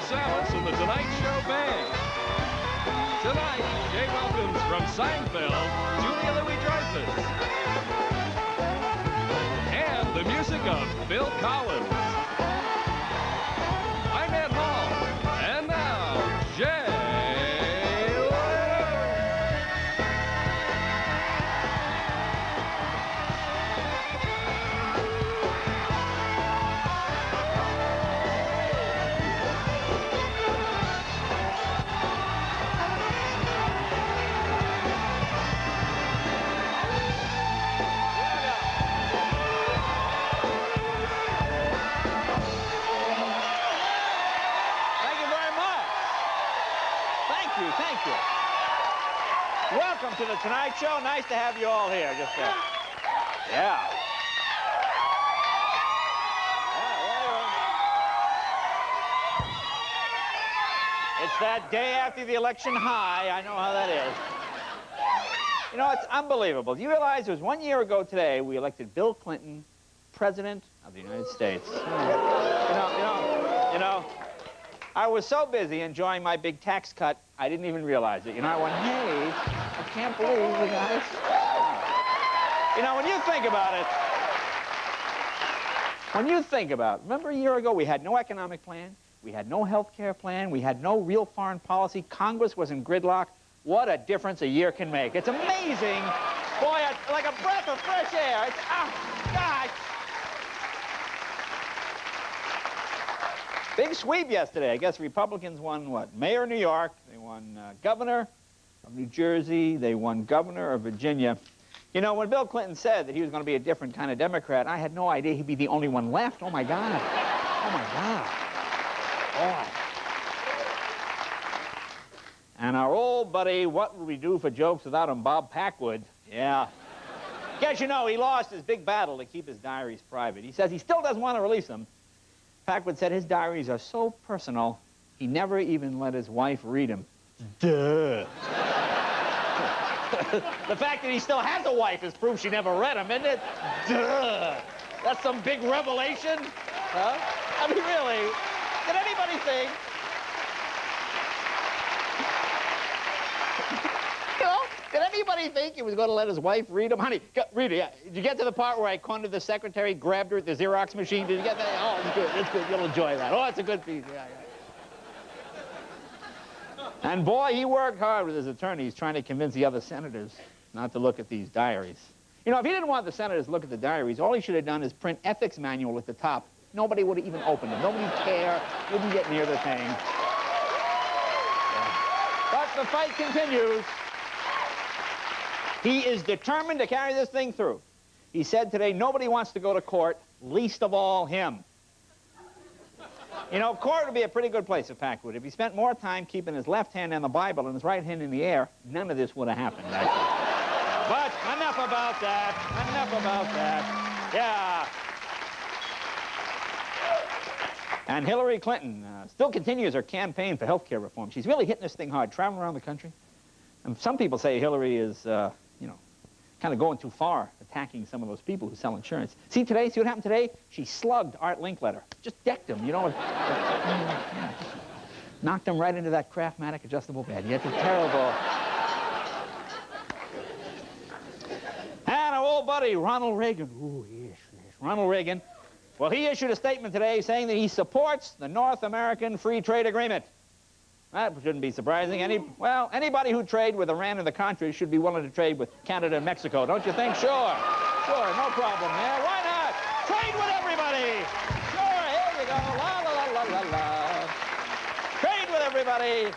Samus and the Tonight Show Band. Tonight, Jay welcomes from Seinfeld, Julia Louis-Dreyfus. And the music of Bill Collins. I'm Ed Hall, and now, Jay. Thank you. Welcome to the Tonight Show. Nice to have you all here. Yeah. It's that day after the election high. I know how that is. You know, it's unbelievable. Do you realize it was 1 year ago today we elected Bill Clinton President of the United States? You know, I was so busy enjoying my big tax cut, I didn't even realize it. You know, I went, hey, I can't believe the guys. You know, when you think about it, remember a year ago we had no economic plan, we had no health care plan, we had no real foreign policy, Congress was in gridlock. What a difference a year can make. It's amazing. Boy, it's like a breath of fresh air. It's, oh, gosh. Big sweep yesterday. I guess Republicans won, what, mayor of New York, they won governor of New Jersey, they won governor of Virginia. You know, when Bill Clinton said that he was going to be a different kind of Democrat, I had no idea he'd be the only one left. Oh, my God. Oh, my God. Boy. And our old buddy, what would we do for jokes without him, Bob Packwood? Yeah. Guess you know, he lost his big battle to keep his diaries private. He says he still doesn't want to release them. Packwood said his diaries are so personal, he never even let his wife read them. Duh. The fact that he still has a wife is proof she never read them, isn't it? Duh. That's some big revelation? Huh? I mean, really, did anybody think? You know, did anybody think he was going to let his wife read them? Honey, read it. Yeah. Did you get to the part where I cornered the secretary, grabbed her at the Xerox machine? Did you get that? Oh, it's good. It's good. You'll enjoy that. Oh, it's a good piece. Yeah. And boy, he worked hard with his attorneys trying to convince the other senators not to look at these diaries. You know, if he didn't want the senators to look at the diaries, all he should have done is print ethics manual at the top. Nobody would have even opened them. Nobody would care. Wouldn't get near the thing. Yeah. But the fight continues. He is determined to carry this thing through. He said today, nobody wants to go to court, least of all him. You know, court would be a pretty good place if Packwood. If he spent more time keeping his left hand on the Bible and his right hand in the air, none of this would have happened, actually. But enough about that. Enough about that. Yeah. And Hillary Clinton still continues her campaign for health care reform. She's really hitting this thing hard, traveling around the country. And some people say Hillary is, you know, kind of going too far, attacking some of those people who sell insurance. See today, see what happened today? She slugged Art Linkletter. Just decked him, you know. Yeah, knocked him right into that Craftmatic adjustable bed. Yeah, it's terrible. And our old buddy, Ronald Reagan. Ooh, yes. Ronald Reagan. Well, he issued a statement today saying that he supports the North American Free Trade Agreement. That shouldn't be surprising. Anybody who trade with Iran and the Contras should be willing to trade with Canada and Mexico, don't you think? Sure. Sure, no problem there. Why not? Trade with everybody. Sure, here you go. La, la, la, la, la, la. Trade with everybody.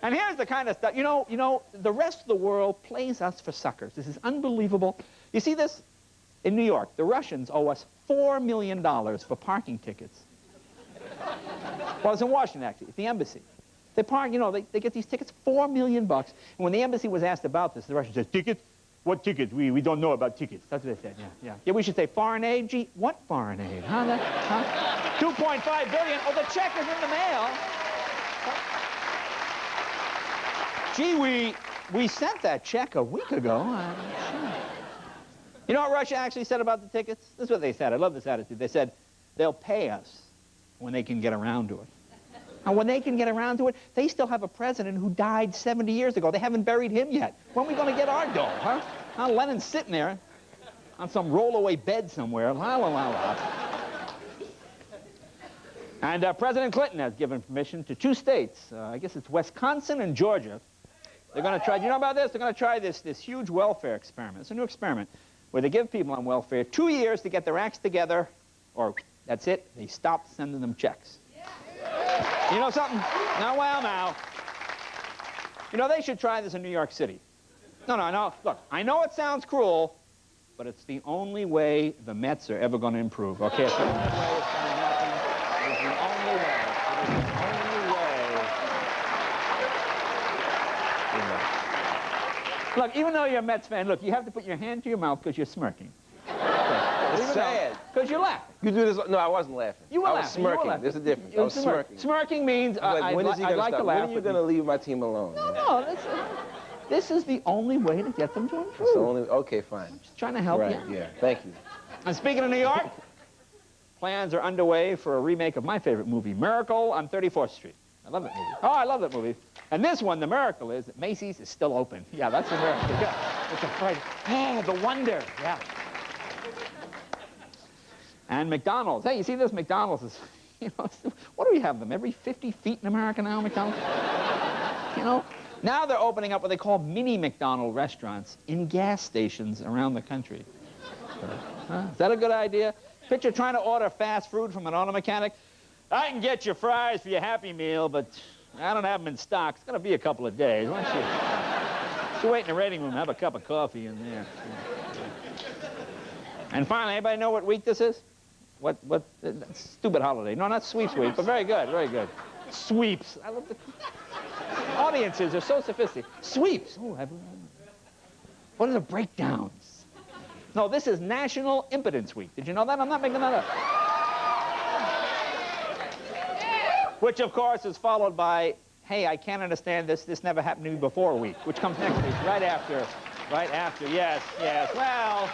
And here's the kind of stuff, you know, the rest of the world plays us for suckers. This is unbelievable. You see this? In New York, the Russians owe us $4 million for parking tickets. Well, it's in Washington, actually. It's the embassy. They park, you know, they get these tickets, $4 million. And when the embassy was asked about this, the Russians said, tickets? What tickets? We don't know about tickets. That's what they said, yeah. Yeah, we should say foreign aid. Gee, what foreign aid? Huh? $2.5 billion. Oh, the check is in the mail. Gee, we sent that check a week ago. Sure. You know what Russia actually said about the tickets? This is what they said. I love this attitude. They said, they'll pay us when they can get around to it. And when they can get around to it, they still have a president who died 70 years ago. They haven't buried him yet. When are we going to get our dough, huh? Now Lennon's sitting there on some rollaway bed somewhere. La, la, la, la. And President Clinton has given permission to 2 states. I guess it's Wisconsin and Georgia. They're going to try, do you know about this? They're going to try this huge welfare experiment. It's a new experiment where they give people on welfare 2 years to get their acts together, or that's it, they stop sending them checks. You know something? Now, well, now. You know, they should try this in New York City. No, no, no. Look, I know it sounds cruel, but it's the only way the Mets are ever going to improve. Okay, it's the only way it's going to happen. It's the only way. It is the only way. Look, even though you're a Mets fan, look, you have to put your hand to your mouth because you're smirking. It's sad. Because you're laughing. You do this? No, I wasn't laughing. You were laughing. I was smirking. There's a difference. I was smirking. Smirking means I'd like to laugh. When are you going to leave my team alone? No, no. This is the only way to get them to improve. It's the only. Okay, fine. I'm just trying to help you. Yeah. Thank you. And speaking of New York, plans are underway for a remake of my favorite movie, Miracle on 34th Street. I love that movie. Oh, I love that movie. And this one, the miracle is that Macy's is still open. Yeah, that's a miracle. Yeah. It's a fright. Oh, the wonder. Yeah. And McDonald's. Hey, you see this? McDonald's is, you know, what do we have them? Every 50 feet in America now, McDonald's? You know? Now they're opening up what they call mini McDonald restaurants in gas stations around the country. Is that a good idea? Picture trying to order fast food from an auto mechanic. I can get you fries for your Happy Meal, but I don't have them in stock. It's going to be a couple of days. Why don't you wait in the waiting room and have a cup of coffee in there. And finally, anybody know what week this is? What stupid holiday. No, not Sweeps Week, but very good, very good. Sweeps. I love the audiences are so sophisticated. Sweeps. Oh, what are the breakdowns? No, this is National Impotence Week. Did you know that? I'm not making that up. Which, of course, is followed by, hey, I can't understand this. This never happened to me before week, which comes next week, right after. Yes, yes. Well,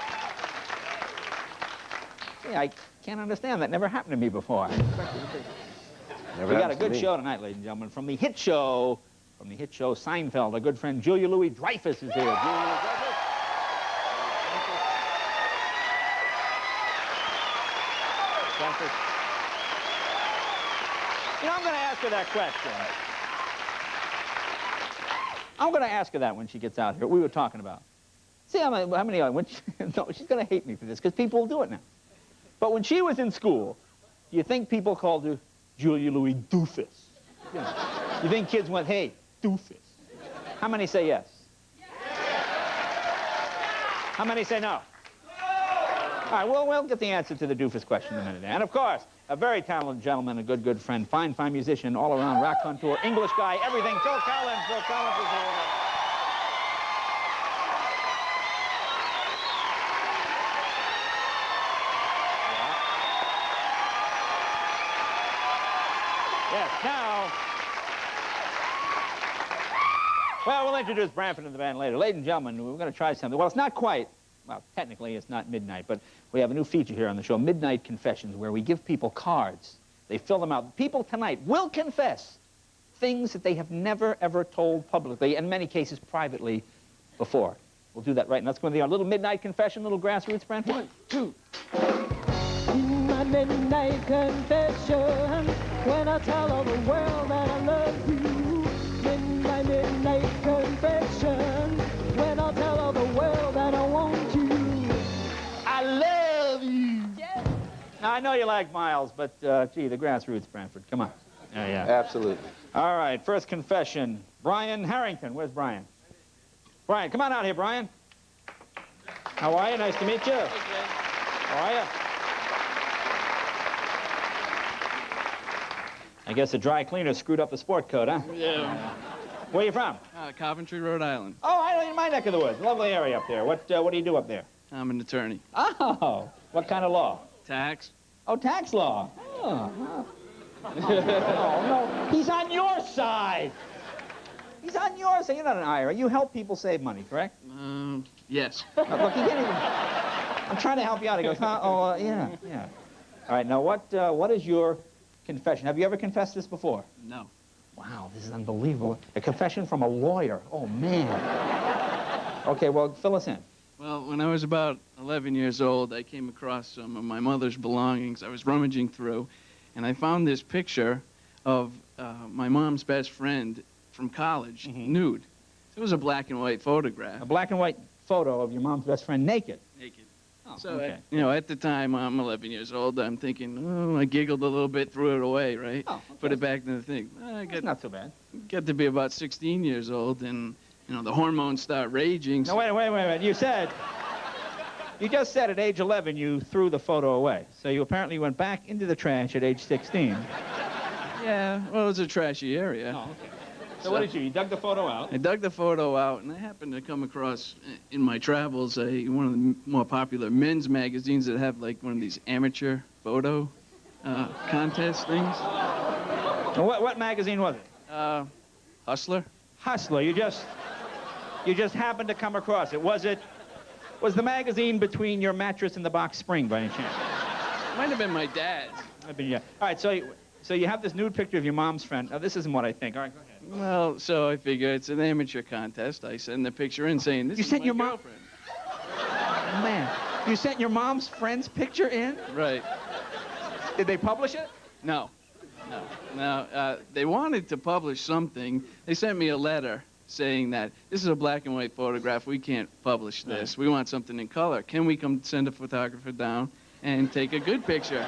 yeah, I can't understand. That never happened to me before. We got a good show tonight, ladies and gentlemen, from the hit show Seinfeld. Our good friend Julia Louis-Dreyfus is here. Julia Louis-Dreyfus. You know, I'm going to ask her that question. I'm going to ask her that when she gets out here. We were talking about. See how many no, she's going to hate me for this because people will do it now. But when she was in school, do you think people called her Julia Louis-Doofus? You know, you think kids went, hey, Doofus? How many say yes? How many say no? All right, well, we'll get the answer to the Doofus question in a minute. And, of course, a very talented gentleman, a good friend, fine musician, all-around rock contour, English guy, everything. Phil Collins. Phil Collins is here. Yes, now, well, we'll introduce Branford and the band later. Ladies and gentlemen, we're going to try something. Well, it's not quite, well, technically it's not midnight, but we have a new feature here on the show, Midnight Confessions, where we give people cards. They fill them out. People tonight will confess things that they have never, ever told publicly, in many cases privately, before. We'll do that right now. That's going to be our little midnight confession, little grassroots, Branford. 1, 2. My midnight confession, when I tell all the world that I love you. My midnight confession, when I tell all the world that I want you. I love you. Yeah. Now, I know you like Miles, but, gee, the grassroots, Branford. Come on. Yeah. Absolutely. All right, first confession. Brian Harrington. Where's Brian? Brian, come on out here, Brian. How are you? Nice to meet you. How are you? I guess the dry cleaner screwed up the sport coat, huh? Yeah. Where are you from? Coventry, Rhode Island. Oh, I know, in my neck of the woods. Lovely area up there. What do you do up there? I'm an attorney. Oh, what kind of law? Tax. Oh, tax law. Oh, no. He's on your side. He's on your side. You're not an IRA. You help people save money, correct? Yes. Look, he can't even... I'm trying to help you out. He goes, huh? Oh, yeah. All right, now, what is your confession. Have you ever confessed this before? No. Wow, this is unbelievable. A confession from a lawyer. Oh, man. Okay, well, fill us in. Well, when I was about 11 years old, I came across some of my mother's belongings. I was rummaging through, and I found this picture of my mom's best friend from college, nude. It was a black and white photograph. A black and white photo of your mom's best friend naked. Naked. Oh, So, okay. you know, at the time, I'm 11 years old. I'm thinking, oh, I giggled a little bit, threw it away, right? Oh, okay. Put it back in the thing. I That's not so bad. got to be about 16 years old, and, you know, the hormones start raging. No, wait. You just said at age 11 you threw the photo away. So you apparently went back into the trash at age 16. Yeah, well, it was a trashy area. Oh, okay. So what did you? You dug the photo out? I dug the photo out, and I happened to come across, in my travels, one of the more popular men's magazines that have, like, one of these amateur photo contest things. And what magazine was it? Hustler. Hustler. You just happened to come across it. Was the magazine between your mattress and the box spring by any chance? Might have been my dad's. Might be, yeah. All right, so you have this nude picture of your mom's friend. Now, this isn't what I think. All right, go ahead. Well, so I figure it's an amateur contest. I send the picture in saying, this You is sent my your mom- girlfriend. Man, you sent your mom's friend's picture in? Right. Did they publish it? No. Now, they wanted to publish something. They sent me a letter saying that this is a black and white photograph. We can't publish this. We want something in color. Can we come send a photographer down and take a good picture?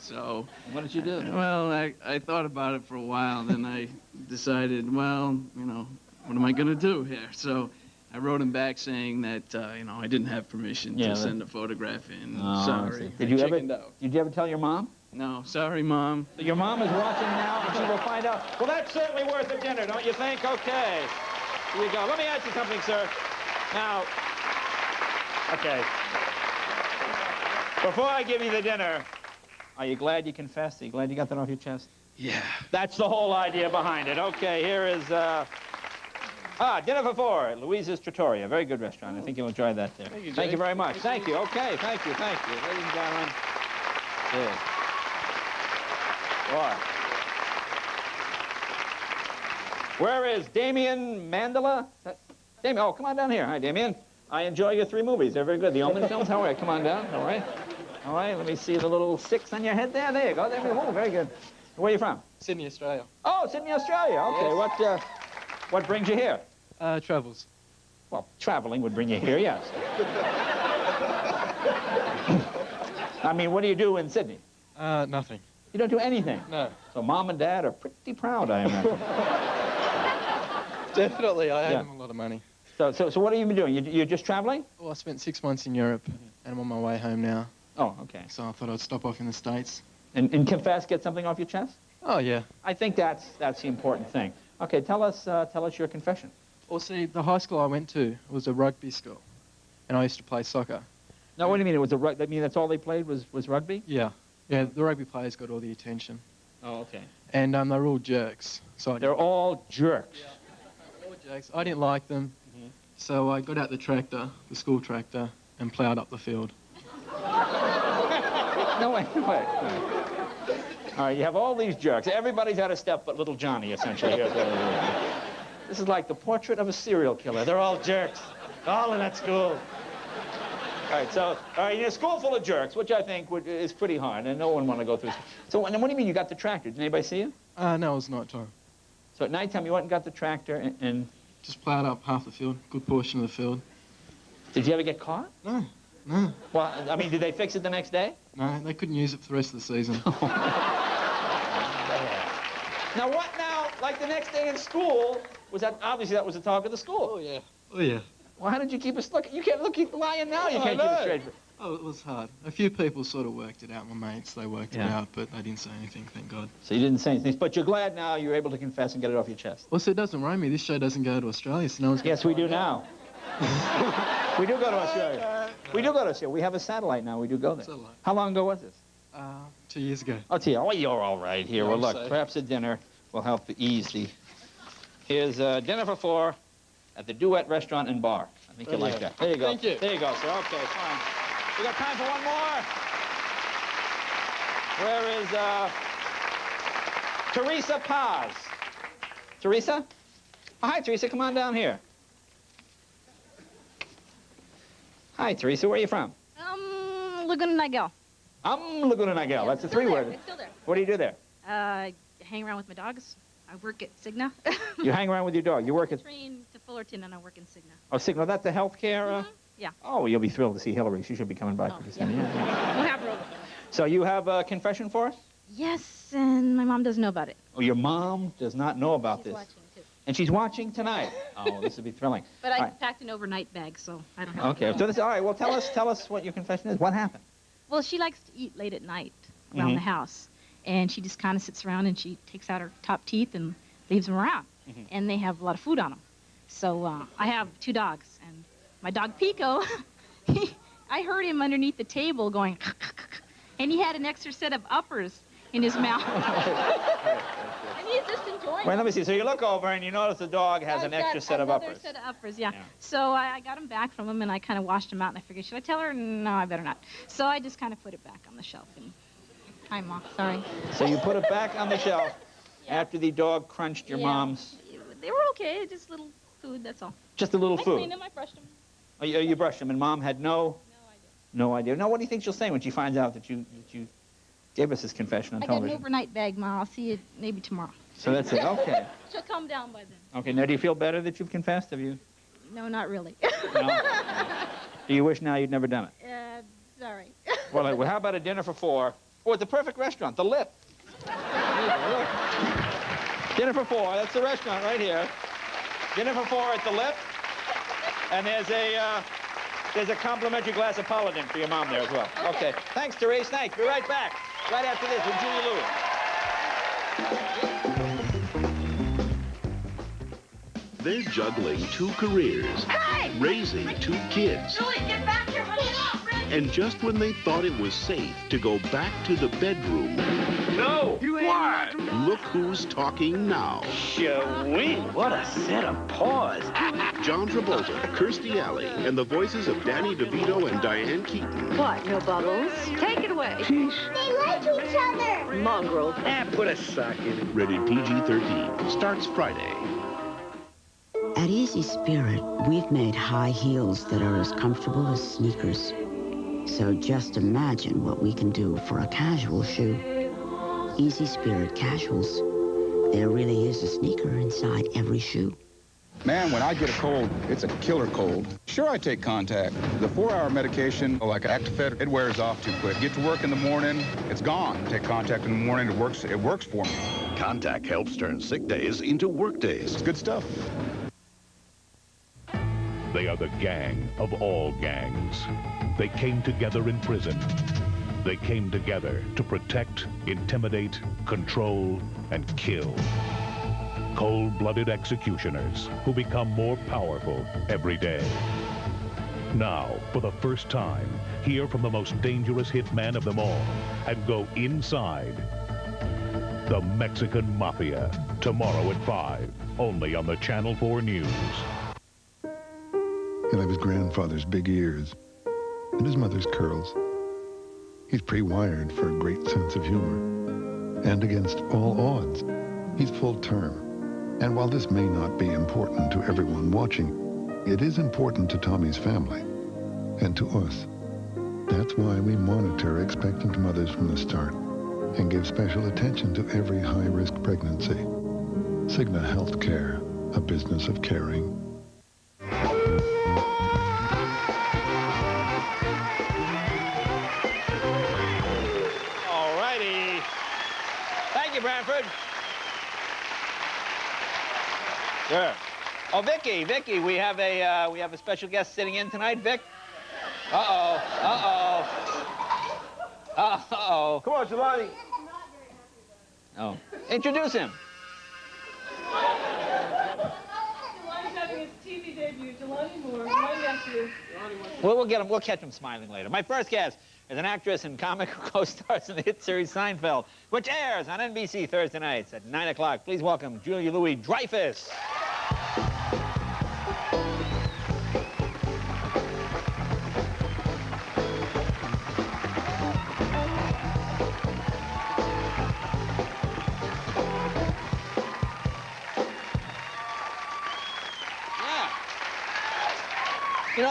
So, What did you do? well, I thought about it for a while. Then I decided, well, you know, what am I going to do here? So I wrote him back saying that, you know, I didn't have permission to send a photograph in. Oh, I Sorry. see. Did you chickened out. ever tell your mom? No, sorry, Mom. So your mom is watching now, and she will find out. Well, that's certainly worth a dinner, don't you think? Okay. Here you go. Let me ask you something, sir. Now, okay. Before I give you the dinner, are you glad you confessed? Are you glad you got that off your chest? Yeah. That's the whole idea behind it. Okay, here is, dinner for four at Louise's Trattoria. Very good restaurant. I think you'll enjoy that there. Thank you, Thank you Jay. very much. Thank you. Okay, thank you. Ladies and gentlemen. Good. Boy. Where is Damien Mandela? Damien, oh, come on down here. Hi, Damien. I enjoy your 3 movies. They're very good. The Omen films, how are you? Come on down. All right. All right, let me see the little 6 on your head there. There you go. There we go. Oh, very good. Where are you from? Sydney, Australia. Oh, Sydney, Australia. Okay, Yes. what brings you here? Travels. Well, traveling would bring you here, yes. I mean, what do you do in Sydney? Nothing. You don't do anything. No. So Mom and Dad are pretty proud, I imagine. Definitely, I owe Yeah. them a lot of money. So what have you been doing? You're just traveling? Well, I spent 6 months in Europe, and I'm on my way home now. Oh, okay. So I thought I'd stop off in the States. And confess, get something off your chest? Oh, yeah. I think that's the important thing. Okay, tell us your confession. Well, see, the high school I went to was a rugby school, and I used to play soccer. Now, what do you mean? It was I mean, that's all they played was rugby? Yeah. Yeah, the rugby players got all the attention. Oh, okay. And they were all jerks. So They're all jerks. all jerks. I didn't like them. So I got out the tractor, the school tractor, and ploughed up the field. No, wait. All right, you have all these jerks. Everybody's out of step but little Johnny, essentially. This is like the portrait of a serial killer. They're all jerks. All in that school. All right, so, in a school full of jerks, which I think is pretty hard, and no one want to go through. So, and what do you mean you got the tractor? Did anybody see you? No, it was night time. So at nighttime you went and got the tractor and Just ploughed up half the field, good portion of the field. did you ever get caught? No, no, Well, I mean, did they fix it the next day? no, they couldn't use it for the rest of the season. Now what now, like the next day in school, obviously that was the talk of the school. Oh, yeah. Oh, yeah. Well, how did you keep us looking? You can't keep lying now. You can't keep it straight. Oh, it was hard. A few people sort of worked it out, my mates, they worked it Yeah. out, but they didn't say anything, thank God. So you didn't say anything, but you're glad now you're able to confess and get it off your chest. Well, so it doesn't worry me, this show doesn't go to Australia, so no one's... Yes, we do now. We do go to Australia. We do go to Australia. We have a satellite now. We do go there. Satellite. How long ago was this? 2 years ago. I'll tell you. Oh, you're all right here. Yeah, Well, I'm look, safe. perhaps a dinner will help ease the... Here's dinner for four at the Duet Restaurant and Bar. I think you'll like that. There you go. Thank you. There you go, sir. Okay, fine. We got time for one more. Where is Teresa Paz? Teresa? Oh, hi, Teresa. Come on down here. Hi, Teresa. Where are you from? Laguna Niguel. Laguna Niguel. That's a three-word. It's still there. What do you do there? I hang around with my dogs. I work at Cigna. You hang around with your dog. You work at... Train to Fullerton, and I work in Cigna. Oh, Cigna. That's the healthcare... Yeah. Oh, you'll be thrilled to see Hillary. She should be coming by pretty soon. Yeah. We'll have her over. So you have a confession for us? Yes, and my mom doesn't know about it. Oh, your mom does not know about this. She's watching, too. And she's watching tonight. Oh, this would be thrilling. But I All right. packed an overnight bag, so I don't have Okay. So this. All right. Well, tell us what your confession is. What happened? Well, she likes to eat late at night around the house. And she just kind of sits around and she takes out her top teeth and leaves them around. And they have a lot of food on them. So I have 2 dogs. And my dog Pico, I heard him underneath the table going, and he had an extra set of uppers in his mouth. And he's just enjoying Wait, it. let me see. So you look over and you notice the dog has an extra set of uppers. Set of uppers, yeah. So I got him back from him, and I kind of washed him out, and I figured, should I tell her? No, I better not. So I just kind of put it back on the shelf. And hi, Mom. Sorry. So you put it back on the shelf after the dog crunched your mom's... They were okay, just little food, that's all. Just a little I food. cleaned them, I brushed them. Oh, you brushed them, and Mom had no idea. Now, what do you think she'll say when she finds out that you gave us this confession on I got television? an overnight bag, Ma. I'll see you maybe tomorrow. So that's it. Okay. She'll calm down by then. Okay. Now, do you feel better that you've confessed? Have you? No, not really. No? Do you wish now you'd never done it? Sorry. Well, how about a dinner for 4? Oh, it's a perfect restaurant, The Lip. Dinner for 4. That's the restaurant right here. Dinner for 4 at The Lip. And there's a complimentary glass of Paladin for your mom there as well. Okay. Thanks, Therese. Thanks. Be right back. Right after this with Julia Louis. They're juggling 2 careers, raising 2 kids. Julie, get back here! And just when they thought it was safe to go back to the bedroom... No! What? Look who's talking now. Showing. What a set of paws. John Travolta, Kirstie Alley, and the voices of Danny DeVito and Diane Keaton. What, no bubbles? Take it away. Sheesh. They like each other. Mongrel. Put a sock in it. Rated PG-13. Starts Friday. At Easy Spirit, we've made high heels that are as comfortable as sneakers. So just imagine what we can do for a casual shoe. Easy Spirit Casuals. There really is a sneaker inside every shoe. Man, when I get a cold, it's a killer cold. Sure, I take Contact. The 4-hour medication, like Actifed, it wears off too quick. Get to work in the morning, it's gone. Take Contact in the morning, it works for me. Contact helps turn sick days into work days. It's good stuff. They are the gang of all gangs. They came together in prison. They came together to protect, intimidate, control, and kill. Cold-blooded executioners who become more powerful every day. Now, for the first time, hear from the most dangerous hitman of them all and go inside the Mexican Mafia. Tomorrow at 5, only on the Channel 4 News. He'll have his grandfather's big ears and his mother's curls. He's pre-wired for a great sense of humor. And against all odds, he's full term. And while this may not be important to everyone watching, it is important to Tommy's family and to us. That's why we monitor expectant mothers from the start and give special attention to every high-risk pregnancy. Cigna Healthcare, a business of caring. Branford. Sure. Oh, Vicky, we have a special guest sitting in tonight, Vic. Uh-oh. Come on, Jelani. Oh, introduce him. Jelani's having his TV debut. Jelani Moore, my nephew. We'll catch him smiling later. My first guest is an actress and comic who co-stars in the hit series Seinfeld, which airs on NBC Thursday nights at 9 o'clock. Please welcome Julia Louis Dreyfus.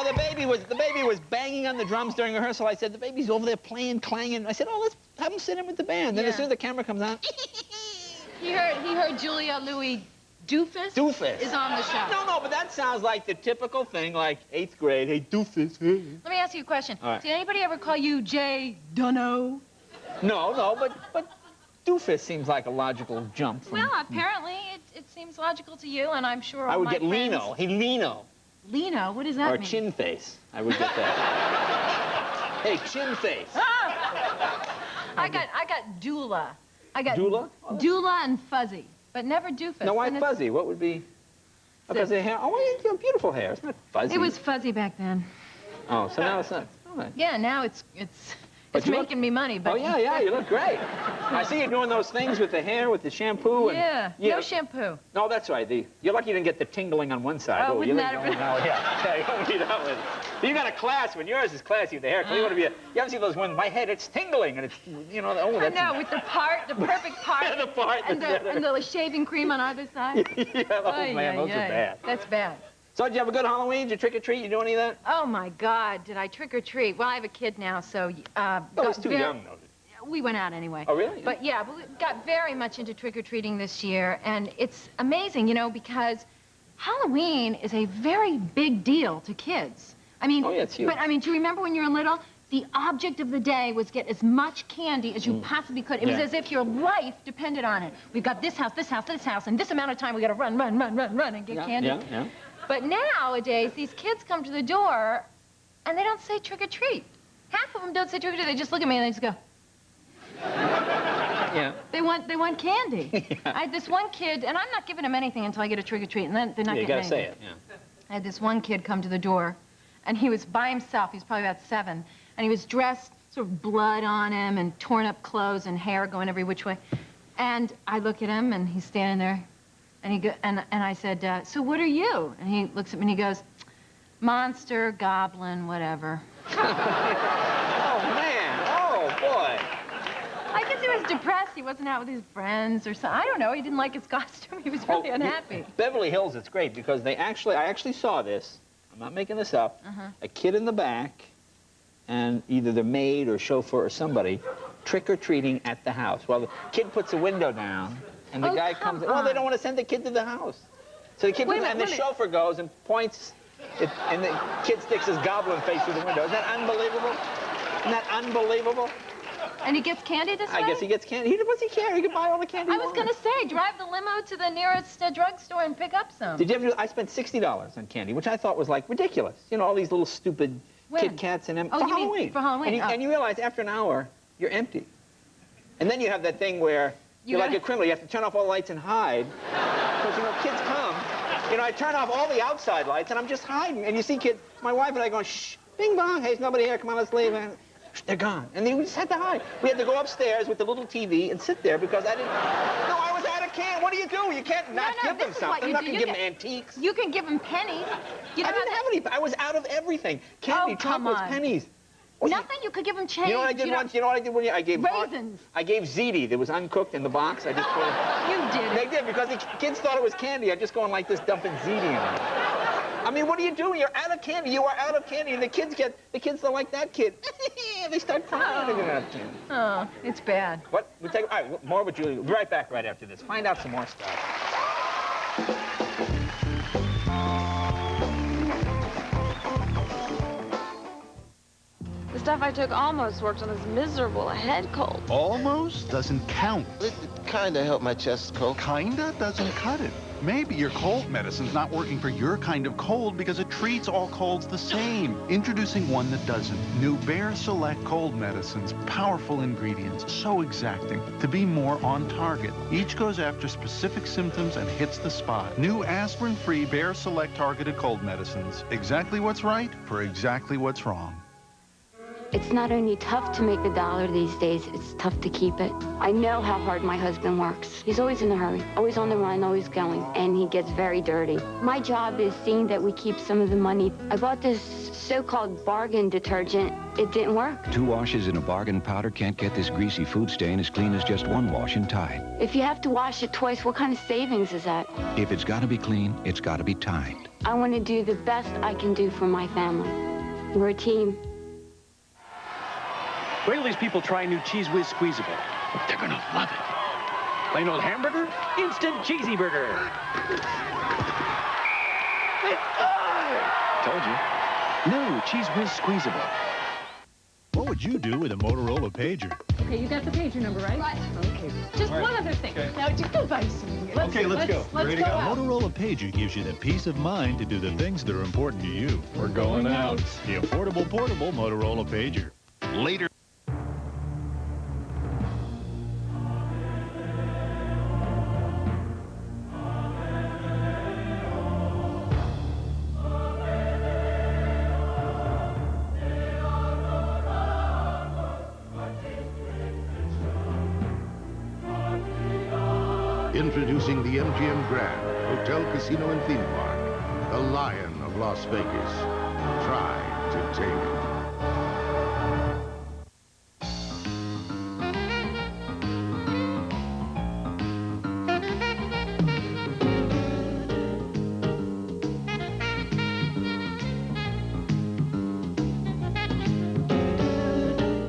know, the baby was banging on the drums during rehearsal. I said, the baby's over there playing, clanging. I said, oh, let's have him sit in with the band. Then as soon as the camera comes on, He heard Julia Louis Doofus. Doofus is on the show. No, but that sounds like the typical thing, like 8th grade. Hey, Doofus. Hey. Let me ask you a question. All right. Did anybody ever call you Jay Dunno? No, but Doofus seems like a logical jump. From, Well, apparently it seems logical to you, and I'm sure all I would my get friends... Lino. Hey, Lino. Lino? What does that Or mean? chin face. I would get that. Hey, chin face. I got Dula. I got Dula? Dula and Fuzzy, but never Doofus. No, why And fuzzy? What would be? Oh, because the hair. Oh, you have beautiful hair. It's not fuzzy. It was fuzzy back then. Oh, so now it's not. All right. Yeah, now it's But you making me money. But Oh yeah, you look great. I see you doing those things with the hair, with the shampoo. And, Yeah, no shampoo. No, that's right. You're lucky you didn't get the tingling on one side. Oh, wouldn't that have been... Yeah, you don't need that one. You got a class when yours is classy with the hair. You want to be you ever see those ones? My head, it's tingling, and it's oh, that's. I know, with the perfect part. Yeah, the part. And the shaving cream on either side. Yeah, oh man, those are bad. That's bad. So did you have a good Halloween? Did you trick or treat? You do any of that? Oh my God, did I trick or treat? Well, I have a kid now, so. Oh, it's too young though. We went out anyway. Oh, really? But yeah, we got very much into trick-or-treating this year, and it's amazing, you know, because Halloween is a very big deal to kids. I mean, oh, yeah, it's huge. But I mean, do you remember when you were little? The object of the day was get as much candy as you possibly could. It was as if your life depended on it. We've got this house, this house, this house, and this amount of time we got to run, and get candy. Yeah. But nowadays, these kids come to the door, and they don't say trick-or-treat. Half of them don't say trick-or-treat. They just look at me and they just go. Yeah. They want candy. Yeah. I had this one kid, and I'm not giving him anything until I get a trick-or-treat, and then they're not getting anything. You gotta say it, yeah. I had this one kid come to the door, and he was by himself. He was probably about 7, and he was dressed, sort of blood on him, and torn up clothes and hair going every which way. And I look at him, and he's standing there, and I said, so what are you? And he looks at me, and he goes, monster, goblin, whatever. Oh, man. Oh, boy. I guess he was depressed. He wasn't out with his friends or something. I don't know. He didn't like his costume. He was really unhappy. Beverly Hills, it's great because I actually saw this. I'm not making this up. A kid in the back and either the maid or chauffeur or somebody trick-or-treating at the house. Well, the kid puts the window down and the guy comes in. Well, they don't want to send the kid to the house. So the kid and the chauffeur goes and points, and the kid sticks his goblin face through the window. Isn't that unbelievable? Isn't that unbelievable? And he gets candy this way? I guess he gets candy. What's he care? He can buy all the candy I was going to say, drive the limo to the nearest drugstore and pick up some. Did you ever? I spent $60 on candy, which I thought was like ridiculous. You know, all these little stupid Kit Kats and for Halloween. Mean for Halloween? And you realize after an hour, you're empty. And then you have that thing where you're like a criminal. You have to turn off all the lights and hide. Because, you know, kids come. You know, I turn off all the outside lights, and I'm just hiding. And you see kids, my wife and I going, shh, bing bong, hey, there's nobody here, come on, let's leave. And they're gone. And then we just had to hide. We had to go upstairs with the little TV and sit there because I didn't... No, I was out of can. What do? You can't not give them something. I'm not going to give them antiques. You can give them pennies. I didn't have any. I was out of everything. Candy, chocolates, pennies. Nothing? You could give them change. You know what I did once? You know what I did when I gave... Raisins. I gave ziti that was uncooked in the box. I just put it... You did. They did because the kids thought it was candy. I just going like this, dumping ziti in it. I mean, what are you doing? You're out of candy. You are out of candy, and the kids are like that kid. They start crying. They get out of candy. Oh, it's bad. What? We'll take, all right, more with Julie. We'll be right back right after this. Find out some more stuff. The stuff I took almost worked on this miserable head cold. Almost doesn't count. It kinda helped my chest cold. Kinda doesn't cut it. Maybe your cold medicine's not working for your kind of cold because it treats all colds the same. Introducing one that doesn't. New Bayer Select cold medicines. Powerful ingredients. So exacting. To be more on target. Each goes after specific symptoms and hits the spot. New aspirin-free Bayer Select targeted cold medicines. Exactly what's right for exactly what's wrong. It's not only tough to make a dollar these days, it's tough to keep it. I know how hard my husband works. He's always in a hurry, always on the run, always going, and he gets very dirty. My job is seeing that we keep some of the money. I bought this so-called bargain detergent, it didn't work. 2 washes in a bargain powder can't get this greasy food stain as clean as just 1 wash in Tide. If you have to wash it twice, what kind of savings is that? If it's got to be clean, it's got to be Tide. I want to do the best I can do for my family. We're a team. Wait till these people try new Cheese Whiz Squeezable. They're gonna love it. Plain old hamburger, instant cheesy burger. Told you. New Cheese Whiz Squeezable. What would you do with a Motorola pager? Okay, you got the pager number, right? Right. Okay. Just one other thing. Okay. Now, just go buy some. Let's go. Ready to go? Motorola pager gives you the peace of mind to do the things that are important to you. We're going out. The affordable portable Motorola pager. Later. Introducing the MGM Grand Hotel, Casino, and Theme Park, the Lion of Las Vegas. Try to tame it.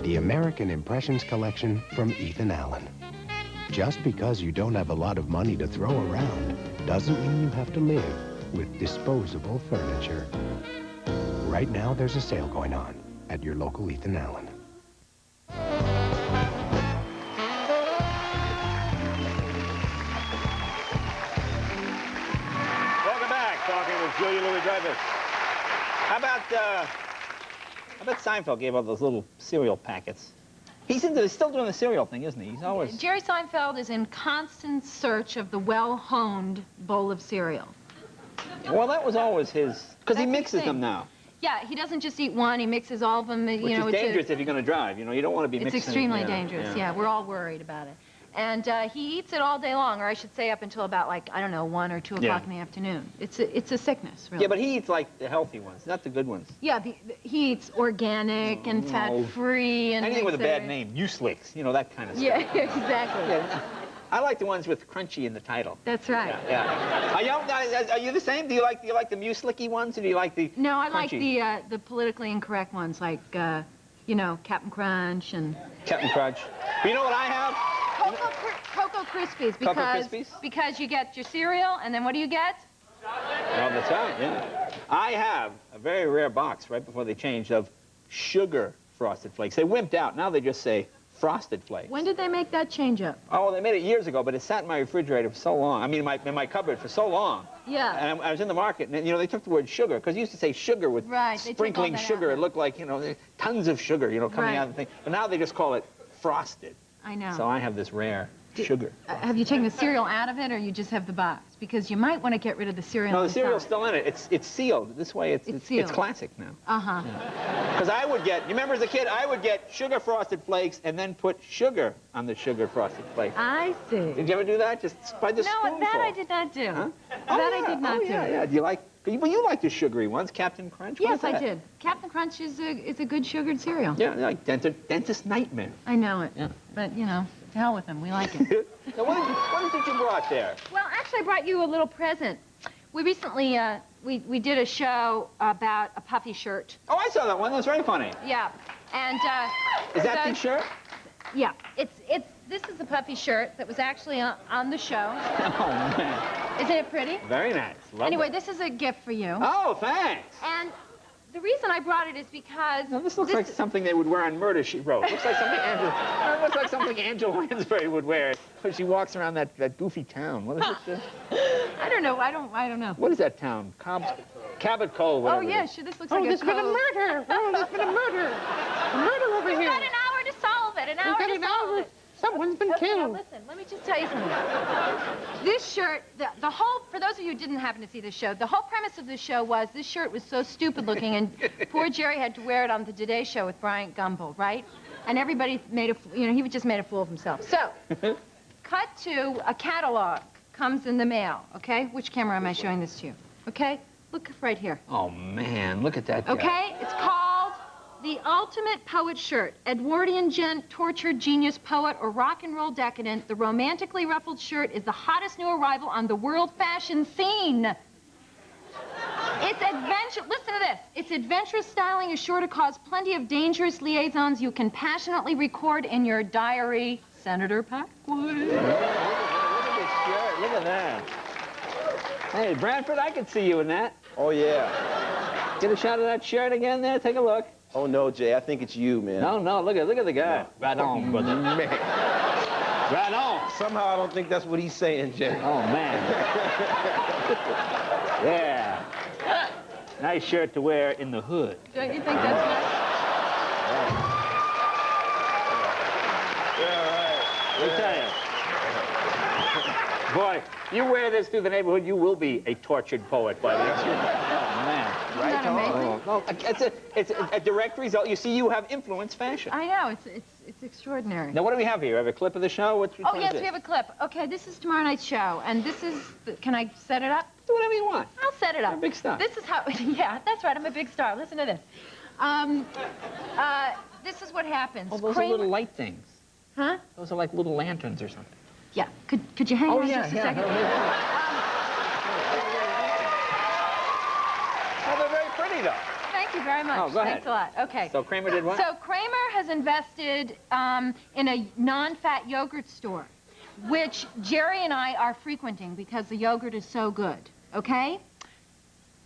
The American Impressions Collection from Ethan Allen. Just because you don't have a lot of money to throw around doesn't mean you have to live with disposable furniture. Right now, there's a sale going on at your local Ethan Allen. Welcome back, talking with Julia Louis-Dreyfus. How about Seinfeld gave out those little cereal packets? He's still doing the cereal thing, isn't he? He's always... Jerry Seinfeld is in constant search of the well-honed bowl of cereal. Well, that was always his... Because he mixes them now. Yeah, he doesn't just eat one, he mixes all of them. Which is dangerous if you're going to drive. You know, you don't want to be mixing... It's extremely dangerous, yeah. We're all worried about it. And he eats it all day long, or I should say up until about, like, I don't know, 1 or 2 o'clock in the afternoon. It's a sickness, really. Yeah, but he eats, like, the healthy ones, not the good ones. Yeah, he eats organic and fat-free and... Anything with a bad name, Muslix, you know, that kind of stuff. Yeah, exactly. Yeah. I like the ones with crunchy in the title. That's right. Yeah. Are you the same? Do you like the Mueslicky ones, or do you like the No, I crunchy? like the politically incorrect ones, like, you know, Captain Crunch and... Captain Crunch. But you know what I have? Cocoa Krispies, because you get your cereal, and then what do you get? Well, that's right, yeah. I have a very rare box right before they changed of sugar Frosted Flakes. They wimped out. Now they just say Frosted Flakes. When did they make that change up? Oh, they made it years ago, but it sat in my refrigerator for so long. I mean, in my cupboard for so long. Yeah. And I was in the market, and, you know, they took the word sugar, because you used to say sugar with sprinkling sugar. It looked like, you know, tons of sugar, you know, coming out of the thing. But now they just call it Frosted. I know. So I have this rare sugar. Have you taken the cereal out of it, or you just have the box? Because you might want to get rid of the cereal. No, the cereal's still in it. It's sealed. This way, it's classic now. Uh-huh. Because I would get, you remember as a kid, I would get sugar Frosted Flakes and then put sugar on the sugar Frosted Flakes. I see. Did you ever do that? Just by the spoonful? No, that I did not do. Huh? I did not do. Yeah. Do you like? Well, you like the sugary ones, Captain Crunch. Yes, I did. Captain Crunch is a good sugared cereal. Yeah, like Dentist Nightmare. I know it. Yeah. But you know, to hell with them. We like it. So what is it you brought there? Well, actually, I brought you a little present. We recently we did a show about a puffy shirt. Oh, I saw that one. That was very funny. Yeah, and is that the shirt? Yeah, this is a puffy shirt that was actually on the show. Oh man! Isn't it pretty? Very nice. Love anyway, it. this is a gift for you. Oh, thanks. And the reason I brought it is because... Now, this looks like something they would wear on Murder, She Wrote. Looks like something Angela Lansbury would wear when she walks around that goofy town. What is it? I don't know. I don't know. What is that town? Cabot Cove. Oh, yeah, sure. This looks like a there's been a murder. Oh, there's been a murder. A murder over here. We've got an hour to solve it. An hour to solve it. Someone's been killed. Now listen, let me just tell you something. This shirt, the whole, for those of you who didn't happen to see the show, the whole premise of this show was this shirt was so stupid looking, and poor Jerry had to wear it on the Today Show with Bryant Gumbel, right? And everybody made he just made a fool of himself. So, cut to a catalog comes in the mail, okay? Which camera am I showing this to you? Okay? Look right here. Oh, man, look at that guy. Okay? It's called The Ultimate Poet Shirt. Edwardian gent, tortured genius poet, or rock and roll decadent, the romantically ruffled shirt is the hottest new arrival on the world fashion scene. It's adventure. Listen to this. Its adventurous styling is sure to cause plenty of dangerous liaisons you can passionately record in your diary. Senator Packwood. Look at this shirt. Look at that. Hey, Bradford, I could see you in that. Oh, yeah. Get a shot of that shirt again there. Take a look. Oh, no, Jay. I think it's you, man. No, look at the guy. No. Right on, brother. Man. Right on. Somehow I don't think that's what he's saying, Jay. Oh, man. Yeah. Nice shirt to wear in the hood. Don't you think that's nice? Let me tell you. Boy, you wear this through the neighborhood, you will be a tortured poet by the end. Oh, man. Isn't that amazing? Oh, it's a direct result. You see, you have influenced fashion. I know. It's extraordinary. Now, what do we have here? Have a clip of the show? Oh, yes, we have a clip. Okay, this is tomorrow night's show, and this is... Can I set it up? Do whatever you want. I'll set it up. You're a big star. This is how... Yeah, that's right. I'm a big star. Listen to this. This is what happens. Oh, those are little light things. Huh? Those are like little lanterns or something. Yeah. Could you hang on just a second? Oh, they're very pretty, though. Thank you very much. Oh, go ahead. Thanks a lot. Okay. So Kramer did what? So Kramer has invested in a non-fat yogurt store, which Jerry and I are frequenting because the yogurt is so good. Okay?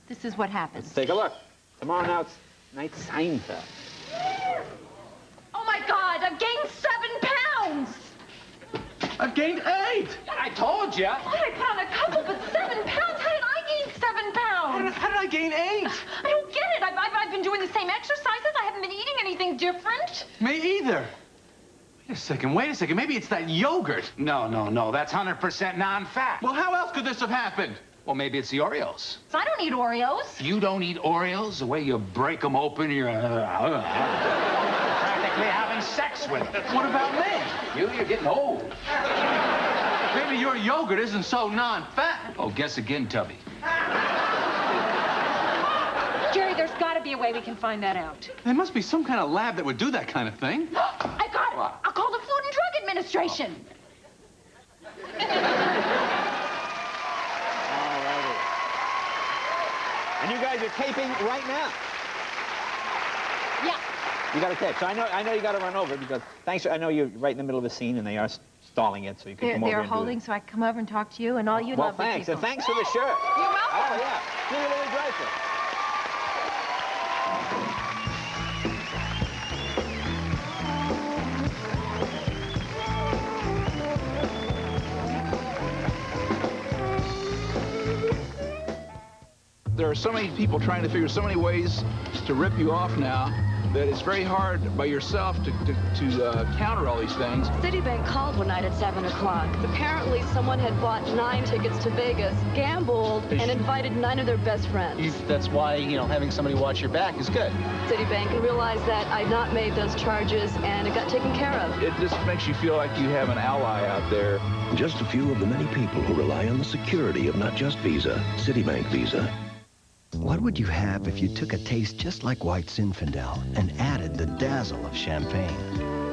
This is what happens. Let's take a look. Tomorrow night's Seinfeld. Oh my God! I've gained 7 pounds. I've gained 8. I told you. I put on a couple, but 7 pounds. How did I gain 7 pounds? How did I gain 8? I don't get it. I've been doing the same exercises. I haven't been eating anything different. Me either. Wait a second. Maybe it's that yogurt. No. That's 100% non-fat. Well, how else could this have happened? Well, maybe it's the Oreos. So I don't eat Oreos. You don't eat Oreos? The way you break them open, you're practically having sex with them. What about me? You're getting old. Maybe your yogurt isn't so non-fat. Oh, guess again, Tubby. Jerry, there's got to be a way we can find that out. There must be some kind of lab that would do that kind of thing. I got it. I'll call the Food and Drug Administration. And you guys are taping right now. Yeah. You got to tape. So I know you got to run over because I know you're right in the middle of a scene and they are stalling it, so you can come over They're and holding, so I can come over and talk to you and all you well, lovely thanks. people. And thanks for the shirt. You're welcome. Oh, yeah. See you later, Dreyfus. There are so many people trying to figure so many ways to rip you off now that it's very hard by yourself to counter all these things. Citibank called one night at 7 o'clock. Apparently, someone had bought 9 tickets to Vegas, gambled, and invited 9 of their best friends. That's why, having somebody watch your back is good. Citibank realized that I'd not made those charges, and it got taken care of. It just makes you feel like you have an ally out there. Just a few of the many people who rely on the security of not just Visa, Citibank Visa. What would you have if you took a taste just like White Zinfandel and added the dazzle of champagne?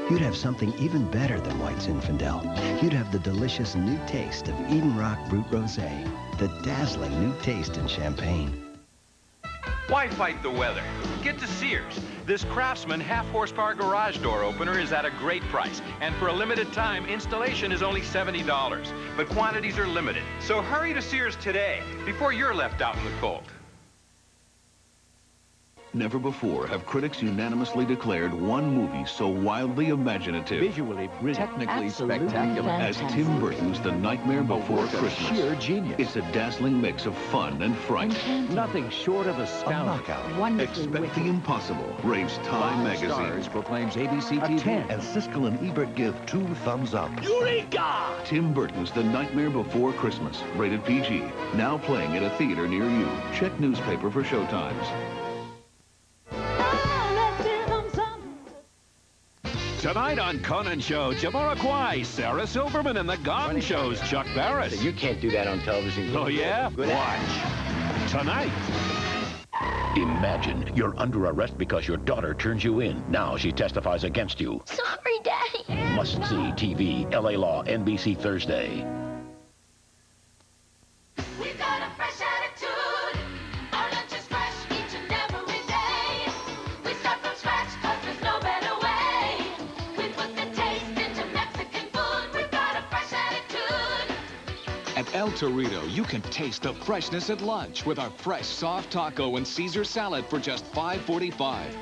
You'd have something even better than White Zinfandel. You'd have the delicious new taste of Eden Rock Brut Rosé, the dazzling new taste in champagne. Why fight the weather? Get to Sears. This Craftsman half-horsepower garage door opener is at a great price, and for a limited time, installation is only $70. But quantities are limited, so hurry to Sears today before you're left out in the cold. Never before have critics unanimously declared one movie so wildly imaginative, visually brilliant, technically spectacular as Tim Burton's The Nightmare Before Christmas. Sheer genius. It's a dazzling mix of fun and fright. Nothing short of astounding. Expect the impossible, raves Time magazine. Stars proclaims ABC TV, and Siskel and Ebert give 2 thumbs up. Eureka! Tim Burton's The Nightmare Before Christmas, rated PG. Now playing at a theater near you. Check newspaper for showtimes. Tonight on Conan Show, Jamiroquai, Sarah Silverman, and the Gong Show's Chuck Barris. You can't do that on television. Oh, yeah? Good Watch. tonight. Imagine you're under arrest because your daughter turns you in. Now she testifies against you. Sorry, Daddy. Must-see TV, LA Law, NBC Thursday. We've got a fresh attitude. Our lunch is fresh each and every day. We start from scratch 'cause there's no better way. We put the taste into Mexican food. We've got a fresh attitude. At El Torito, you can taste the freshness at lunch with our fresh soft taco and Caesar salad for just $5.45.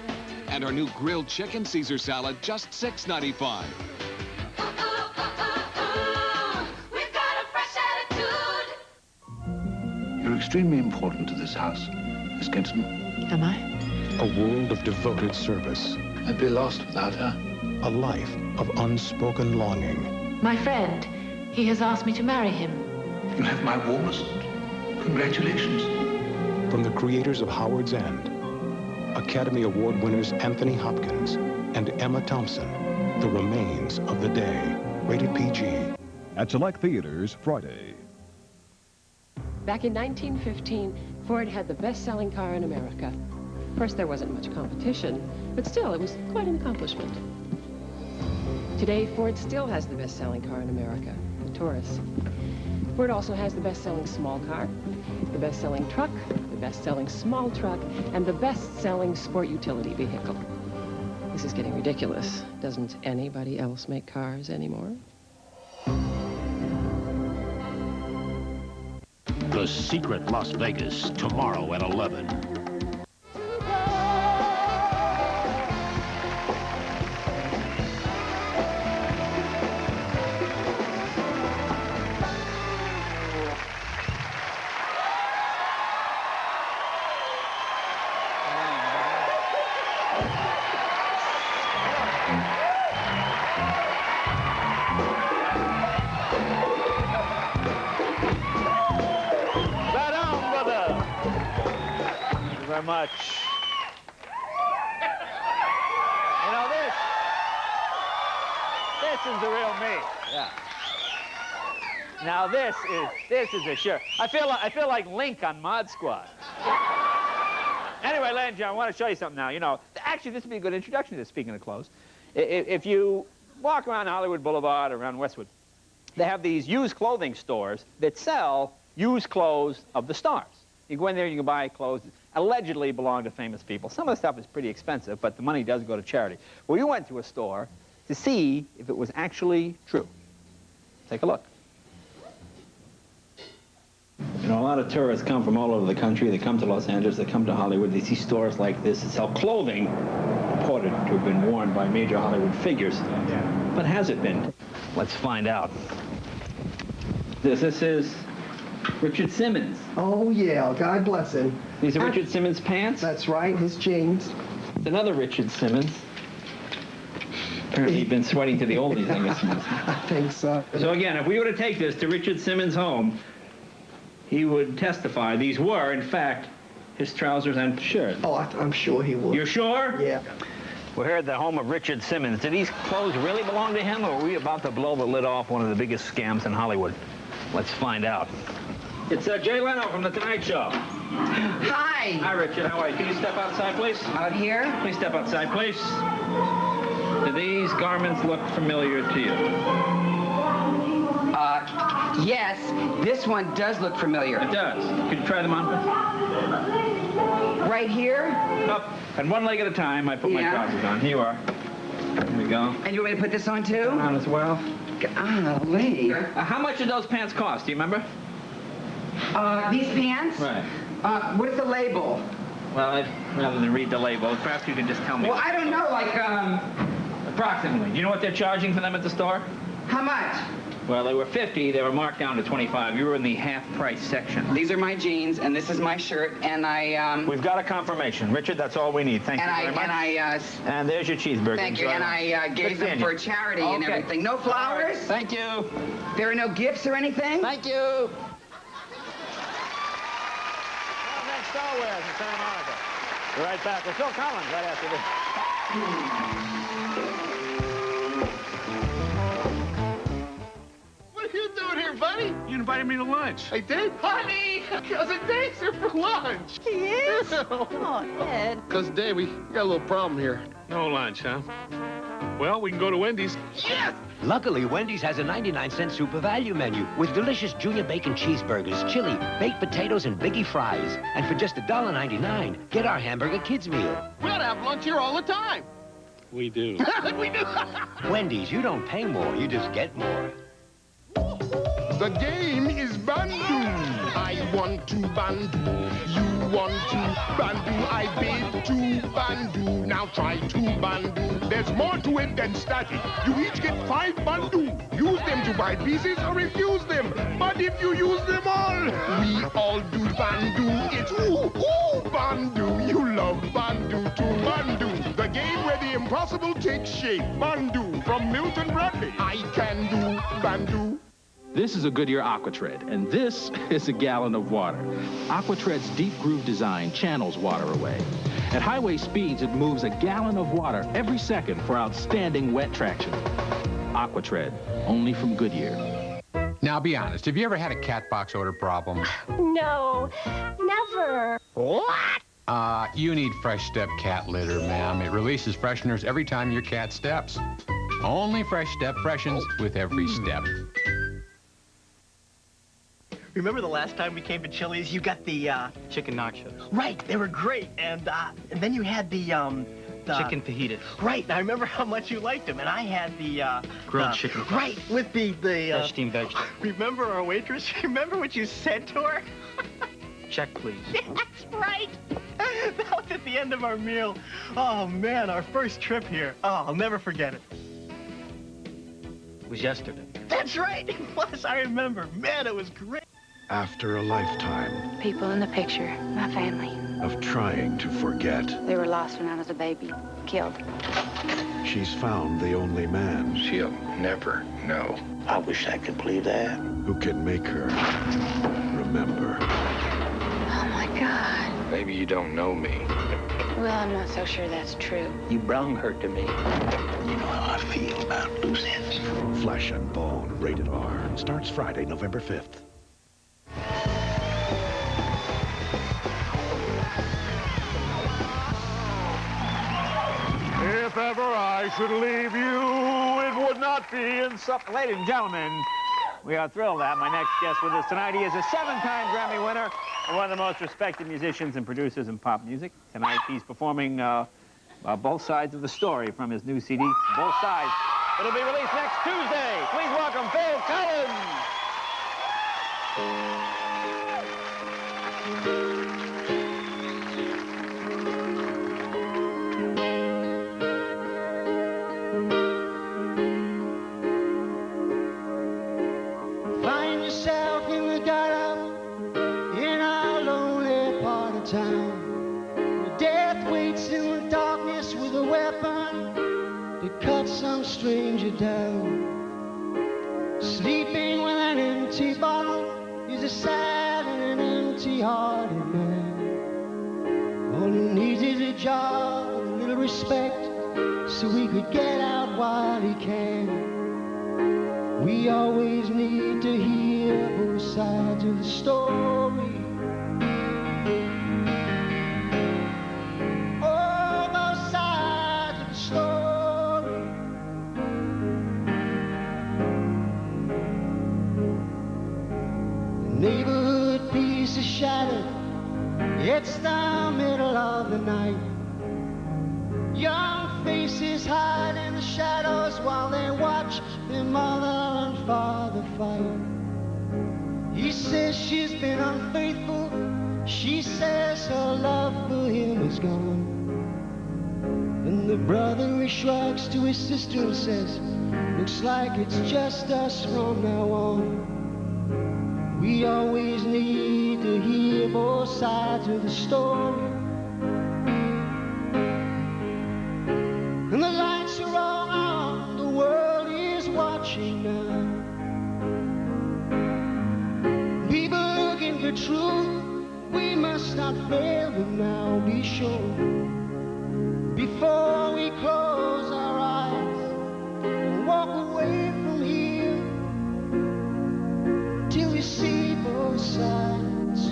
And our new grilled chicken Caesar salad, just $6.95. We've got a fresh attitude. You're extremely important to this house, Miss Kenton. Am I? A world of devoted service. I'd be lost without her. A life of unspoken longing. My friend. He has asked me to marry him. You have my warmest congratulations. From the creators of Howard's End, Academy Award winners Anthony Hopkins and Emma Thompson, The Remains of the Day, rated PG. At select theaters Friday. Back in 1915, Ford had the best-selling car in America. Of course, there wasn't much competition, but still, it was quite an accomplishment. Today, Ford still has the best-selling car in America, the Taurus. Ford also has the best-selling small car, the best-selling truck, the best-selling small truck, and the best-selling sport utility vehicle. This is getting ridiculous. Doesn't anybody else make cars anymore? The Secret Las Vegas, tomorrow at 11. Much. You know, this is the real me. Yeah. Now this is a sure. I feel like Link on Mod Squad. Anyway, ladies and gentlemen, I want to show you something now. You know, actually, this would be a good introduction to this, speaking of clothes. If you walk around Hollywood Boulevard, around Westwood, they have these used clothing stores that sell used clothes of the stars. You go in there, you can buy clothes that allegedly belong to famous people. Some of the stuff is pretty expensive, but the money does go to charity. Well, we went to a store to see if it was actually true. Take a look. You know, a lot of tourists come from all over the country. They come to Los Angeles, they come to Hollywood. They see stores like this that sell clothing reported to have been worn by major Hollywood figures. Yeah. But has it been? Let's find out. This is Richard Simmons. Oh, yeah. God bless him. These are Richard Simmons' pants? That's right. His jeans. It's another Richard Simmons. Apparently you've been sweating to the oldies, I guess. I think so. So again, if we were to take this to Richard Simmons' home, he would testify these were, in fact, his trousers and shirt. Oh, I'm sure he would. You're sure? Yeah. We're here at the home of Richard Simmons. Do these clothes really belong to him, or are we about to blow the lid off one of the biggest scams in Hollywood? Let's find out. It's Jay Leno from The Tonight Show. Hi. Hi, Richard. How are you? Can you step outside, please? Out here? Please step outside, please. Do these garments look familiar to you? Yes. This one does look familiar. It does. Could you try them on? Right here? Up. And one leg at a time, I put my trousers on. Here you are. Here we go. And you want me to put this on, too? On as well. Golly. How much did those pants cost? Do you remember? These pants? Right. What's the label? Well, rather than read the label, perhaps you can just tell me. Well, I don't know, like, approximately. Do you know what they're charging for them at the store? How much? Well, they were 50. They were marked down to 25. You were in the half-price section. These are my jeans, and this is my shirt, and I, We've got a confirmation. Richard, that's all we need. Thank you very much. And there's your cheeseburger. Thank you, and I gave them for charity and everything. No flowers? Right. Thank you. There are no gifts or anything? Thank you. Next Star Wars in Santa Monica. We're right back with Phil Collins right after this. What are you doing here, buddy? You invited me to lunch. I did? Honey! Cousin Dave's here for lunch. He is? Oh, Ed. Cousin Dave, we got a little problem here. No lunch, huh? Well, we can go to Wendy's. Yes! Luckily, Wendy's has a 99-cent super value menu with delicious junior bacon cheeseburgers, chili, baked potatoes, and biggie fries. And for just $1.99, get our hamburger kids meal. We ought to have lunch here all the time. We do. We do. Wendy's, you don't pay more, you just get more. The game is Bandu. I want to Bandu. You want to Bandu. I bid to Bandu. Now try to Bandu. There's more to it than static. You each get 5 Bandu. Use them to buy pieces or refuse them. But if you use them all, we all do Bandu. It's ooh, Bandu. You love Bandu to Bandu. The game where the impossible takes shape. Bandu from Milton Bradley. I can do Bandu. This is a Goodyear Aquatread, and this is a gallon of water. Aquatread's deep groove design channels water away. At highway speeds, it moves a gallon of water every second for outstanding wet traction. Aquatread, only from Goodyear. Now, be honest, have you ever had a cat box odor problem? No, never. What? You need Fresh Step cat litter, ma'am. It releases fresheners every time your cat steps. Only Fresh Step freshens with every step. Remember the last time we came to Chili's? You got the chicken nachos. Right, they were great, and then you had the chicken fajitas. Right, I remember how much you liked them, and I had the grilled chicken. Right, with the fresh steamed vegetables. Remember our waitress? Remember what you said to her? Check, please. That's right. That was at the end of our meal. Oh man, our first trip here. Oh, I'll never forget it. It was yesterday. That's right. It was. I remember. Man, it was great. After a lifetime People in the picture, my family. of trying to forget, They were lost when I was a baby, killed. she's found the only man She'll never know. I wish I could believe that. who can make her remember. Oh my God. Maybe you don't know me. Well, I'm not so sure that's true. You brung her to me. You know how I feel about loose ends. Flesh and Bone, rated R. Starts Friday, November 5th. If ever I should leave you, it would not be in some... Ladies and gentlemen, we are thrilled to have my next guest with us tonight. He is a 7-time Grammy winner and one of the most respected musicians and producers in pop music. Tonight, he's performing both sides of the story from his new CD, Both Sides. It'll be released next Tuesday. Please welcome Phil Collins. Find yourself in the gutter in a lonely part of town, where death waits in the darkness with a weapon to cut some stranger down. Sleeping with an empty bottle is a sad and an empty-hearted man. All he needs is a job, a little respect, so he could get out while he can. We always need to hear both sides of the story. Oh, both sides of the story. The neighborhood peace is shattered. It's the middle of the night. Young faces hide in the shadows while they watch their mother and father fight. He says she's been unfaithful. She says her love for him is gone. And the brother he shrugs to his sister and says, looks like it's just us from now on. We always need to hear both sides of the story. And the lights are all on, the world is watching now. People looking for truth, we must not fail them now, be sure. Before we close our eyes and walk away from here, till we see both sides.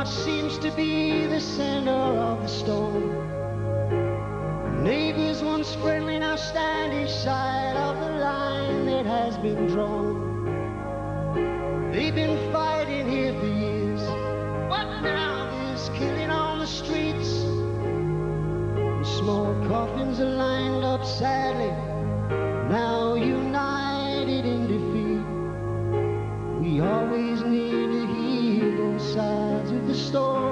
what seems to be the center of the storm. Neighbors once friendly now stand each side of the line that has been drawn. They've been fighting here for years, but now there's killing on the streets. And small coffins are lined up sadly, now united in defeat. We always need to hear both sides of the story.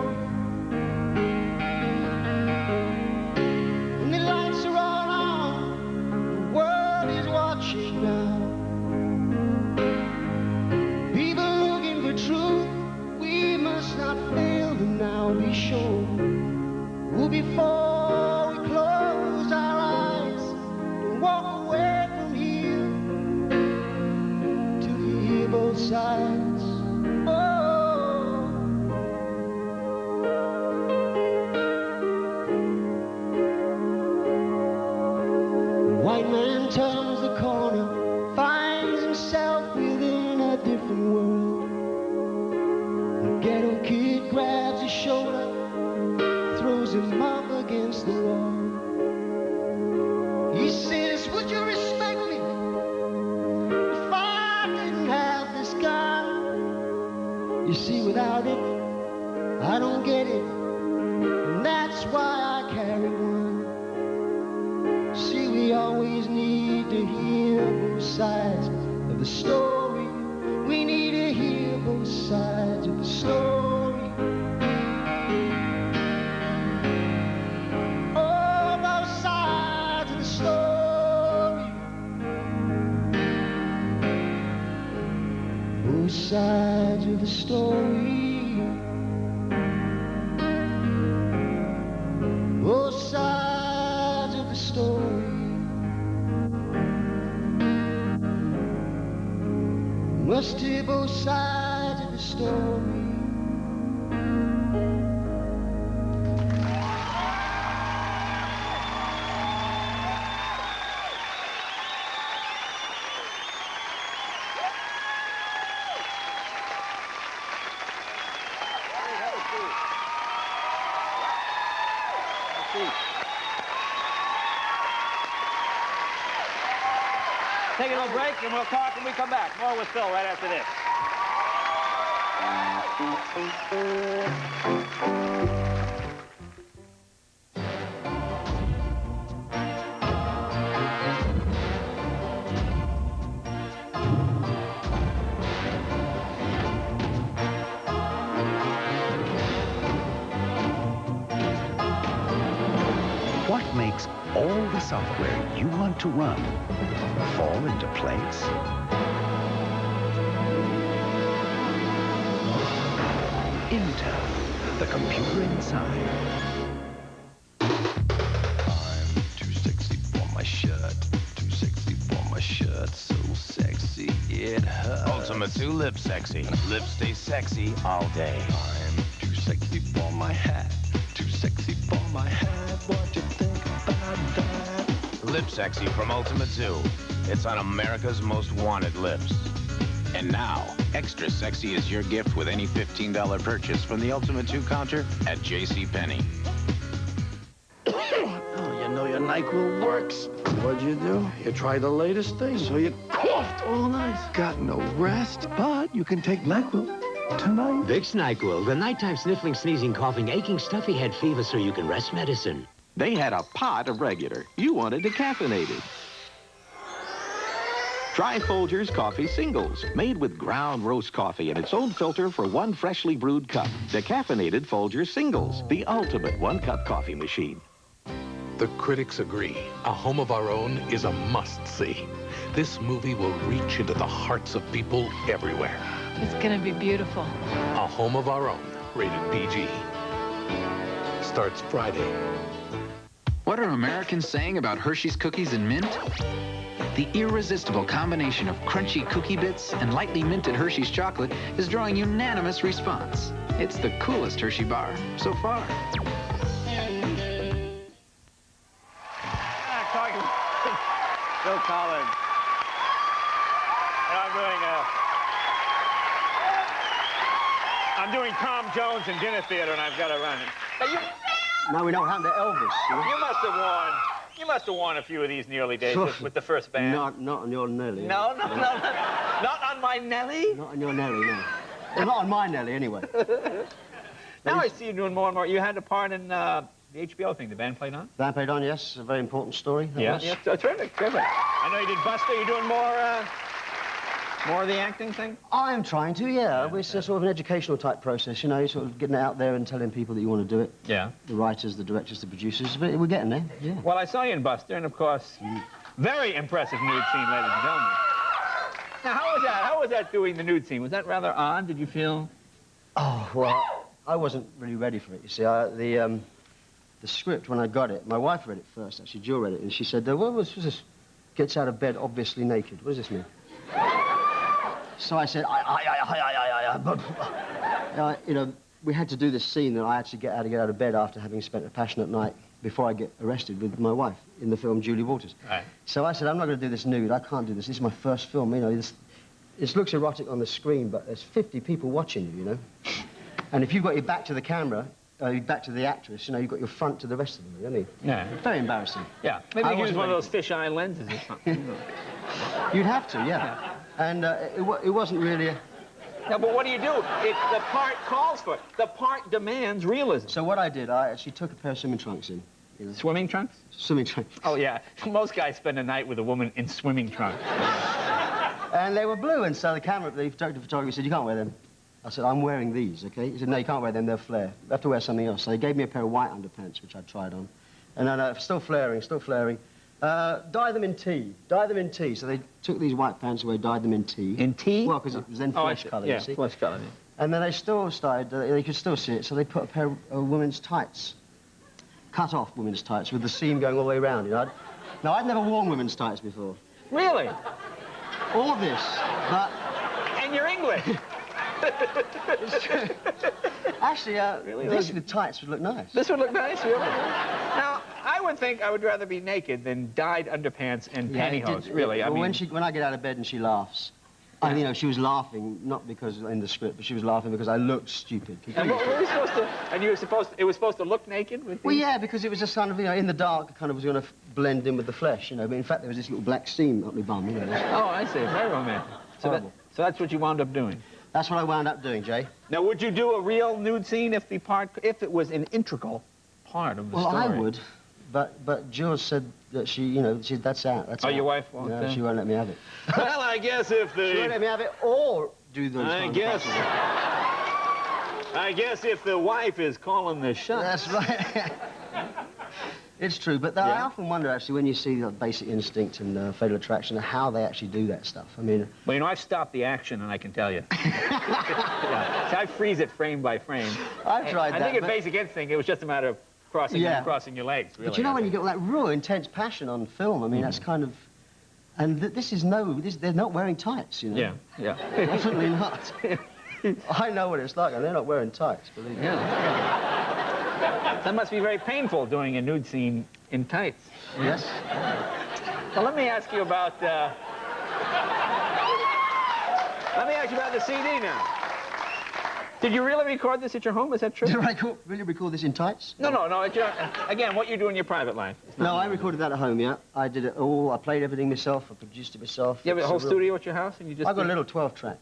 Before we close our eyes and walk away from here to hear both sides. Oh. The white man turns the corner, finds himself within a different world. The ghetto kid grabs his shoulder, throws him up against the wall. He says, would you respect me if I didn't have this gun? You see, without it, I don't get it, and that's why I carry one. See, we always need to hear both sides of the story. We need to hear both sides of the story. Both sides of the story. Both sides of the story. Must hear both sides of the story. Take a little break and we'll talk when we come back. More with Phil right after this. What makes all the software you want to run fall into place? Intel, the computer inside. I'm too sexy for my shirt. Too sexy for my shirt. So sexy it hurts. Ultimate 2 Lip Sexy. Lips stay sexy all day. I'm too sexy for my hat. Too sexy for my hat. What you think about that? Lip Sexy from Ultimate 2. It's on America's most wanted lips. And now, extra sexy is your gift with any $15 purchase from the Ultimate 2 counter at JCPenney. Oh, you know your NyQuil works. What'd you do? You tried the latest thing, so you coughed all night. Got no rest, but you can take NyQuil tonight. Vicks NyQuil, the nighttime sniffling, sneezing, coughing, aching, stuffy head fever so you can rest medicine. They had a pot of regular. You wanted decaffeinated. Try Folgers Coffee Singles, made with ground roast coffee in its own filter for one freshly brewed cup. Decaffeinated Folgers Singles, the ultimate one-cup coffee machine. The critics agree. A Home of Our Own is a must-see. This movie will reach into the hearts of people everywhere. It's gonna be beautiful. A Home of Our Own, rated PG. Starts Friday. What are Americans saying about Hershey's cookies and mint? The irresistible combination of crunchy cookie bits and lightly minted Hershey's chocolate is drawing unanimous response. It's the coolest Hershey bar so far. Talking Phil Collins. And I'm doing Tom Jones in dinner theater, and I've got to run it. But Now we know what happened to Elvis. you must have worn a few of these in the early days with the first band. Not on your Nelly. No, not on my Nelly. Not on your Nelly, no. Well, not on my Nelly, anyway. Now I see you doing more and more. You had a part in the HBO thing the band played on? Band played on, yes. A very important story. Yeah, terrific. I know you did Buster. You're doing more of the acting thing? I'm trying to, yeah. It's sort of an educational type process, you know, sort of getting it out there and telling people that you want to do it. Yeah. The writers, the directors, the producers, but we're getting there, yeah. Well, I saw you in Buster, and of course, very impressive nude scene, ladies and gentlemen. Now, how was that? How was that doing the nude scene? Was that rather odd? Did you feel? Oh, well, I wasn't really ready for it, you see. The script, when I got it, my wife read it first, actually, Jill read it, and she said, what was this? Gets out of bed obviously naked. What does this mean? So I said, you know, we had to do this scene that I actually had to get out of bed after having spent a passionate night before I get arrested with my wife in the film Julie Walters. Right. So I said, I'm not going to do this nude. I can't do this. This is my first film. You know, this looks erotic on the screen, but there's 50 people watching you, you know. And if you've got your back to the camera, your back to the actress, you know, you've got your front to the rest of them, you know. Yeah. Very embarrassing. Yeah. Maybe you use one of those fisheye lenses or something. You'd have to, yeah. And it wasn't really a... No, but what do? The part calls for it. The part demands realism. So what I did, I actually took a pair of swimming trunks in. You know? Swimming trunks? Swimming trunks. Oh, yeah. Most guys spend a night with a woman in swimming trunks. And they were blue, and so the photographer said, you can't wear them. I said, I'm wearing these, okay? He said, no, you can't wear them, they'll flare. You have to wear something else. So he gave me a pair of white underpants, which I tried on. And then, still flaring. Dye them in tea. So they took these white pants away, dyed them in tea. In tea? Well, because it was then flesh colour, you see? Flesh colour, yeah. And then they still started, they could still see it, so they put a pair of women's tights. Cut off women's tights with the seam going all the way around, you know? Now, I'd never worn women's tights before. Really? All this, but... And you're English. Actually, really, this with tights would look nice. This would look nice, really? Now, I would think I would rather be naked than dyed underpants and pantyhose, really. Well, I mean... when I get out of bed and she laughs, you know, she was laughing, not because in the script, but she was laughing because I looked stupid. And what were we supposed to... And you were supposed to... It was supposed to look naked with these? Well, yeah, because it was just kind of, you know, in the dark, it kind of was going to blend in with the flesh, you know. But in fact, there was this little black seam up my bum, you know. Oh, I see. Very romantic. So that's what you wound up doing? That's what I wound up doing, Jay. Now, would you do a real nude scene if it was an integral part of the story? Well, I would, but Jill said that that's out. That's out. Your wife won't? No, she won't let me have it. Well, I guess if the... She won't let me have it or do those I guess if the wife is calling the shots. That's right. It's true, but I often wonder, actually, when you see the Basic Instinct and Fatal Attraction, how they actually do that stuff. I mean... Well, you know, I've stopped the action, and I can tell you. So I freeze it frame by frame. I've tried that. I think in Basic Instinct, it was just a matter of crossing your legs, really. But you know, when you get all that raw, intense passion on film, I mean, that's kind of... And they're not wearing tights, you know? Yeah. Definitely not. I know what it's like, and they're not wearing tights, believe me. That must be very painful, doing a nude scene in tights. Yes. Well, let me ask you about... Let me ask you about the CD now. Did you really record this at your home? Is that true? Did I really record this in tights? No. Again, what you do in your private life. No, I recorded that at home, yeah. I did it all. I played everything myself. I produced it myself. You have a whole studio at your house, and you just... I've got a little 12-track.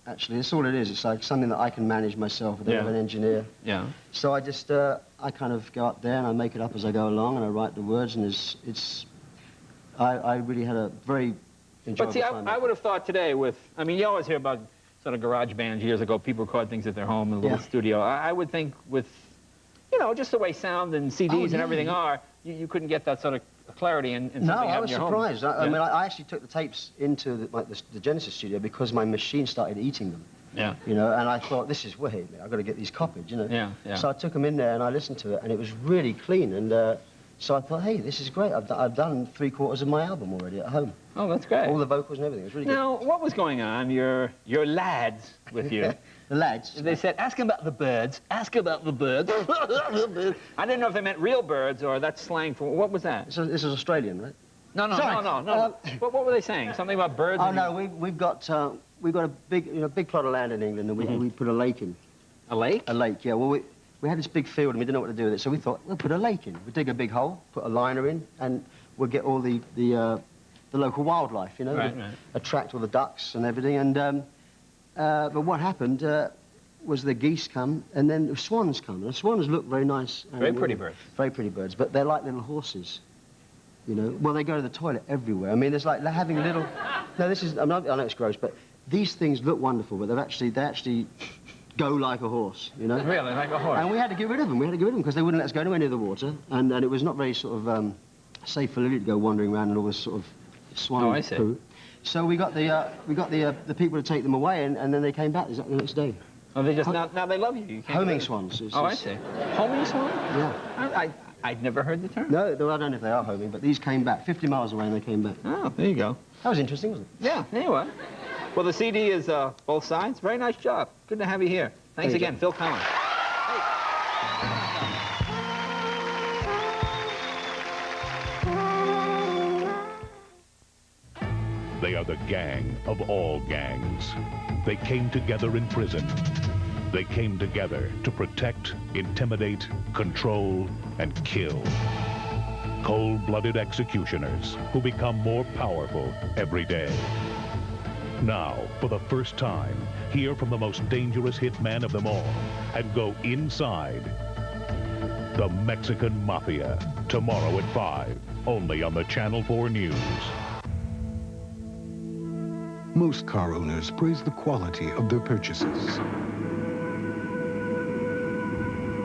Actually, that's all it is. It's like something that I can manage myself. I don't have an engineer. Yeah. So I just, I kind of go up there and I make it up as I go along and I write the words and I really had a very enjoyable time. But see, I would have thought today with, I mean, you always hear about sort of garage bands years ago, people record things at their home in a little studio. I would think with, you know, just the way sound and CDs and everything are, you couldn't get that sort of clarity in something I was surprised. I mean, I actually took the tapes into the Genesis studio because my machine started eating them. Yeah. You know, and I thought, this is weird. I've got to get these copied, you know. Yeah. So I took them in there and I listened to it, and it was really clean. And so I thought, hey, this is great. I've done 3/4 of my album already at home. Oh, that's great. All the vocals and everything. It was really good. Now, what was going on? Your lads with you. The lads? They said, ask him about the birds. Ask about the birds. I didn't know if they meant real birds or that's slang for... What was that? So this is Australian, right? No. What were they saying? Something about birds? Oh, no, we've got a big plot of land in England, and we put a lake in. A lake? A lake, yeah. Well, we had this big field and we didn't know what to do with it, so we thought, we'll put a lake in. We'll dig a big hole, put a liner in, and we'll get all the local wildlife, you know? Right. Attract all the ducks and everything. And but what happened was the geese come, and then the swans come. And the swans look very nice. Very pretty birds. Very pretty birds, but they're like little horses. You know, well, they go to the toilet everywhere. I mean, it's like they're having little... No, this is... I know it's gross, but these things look wonderful, but they actually go like a horse, you know? Really, like a horse? And we had to get rid of them. We had to get rid of them because they wouldn't let us go anywhere near the water, and it was not very sort of safe for Lily to go wandering around and all this sort of swan I see. poo. So we got the people to take them away, and then they came back the next day. Oh, they just... Now they love you. You can't Homing swans. I see. Homing swans? Yeah. I'd never heard the term. No, I don't know if they are homing, but these came back 50 miles away and they came back. Oh, there you go. That was interesting, wasn't it? Yeah, anyway. Well, the CD is both sides. Very nice job. Good to have you here. Thanks again, Phil Collins. They are the gang of all gangs. They came together in prison. They came together to protect, intimidate, control, and kill. Cold-blooded executioners who become more powerful every day. Now, for the first time, hear from the most dangerous hitman of them all and go inside the Mexican Mafia. Tomorrow at 5, only on the Channel 4 News. Most car owners praise the quality of their purchases.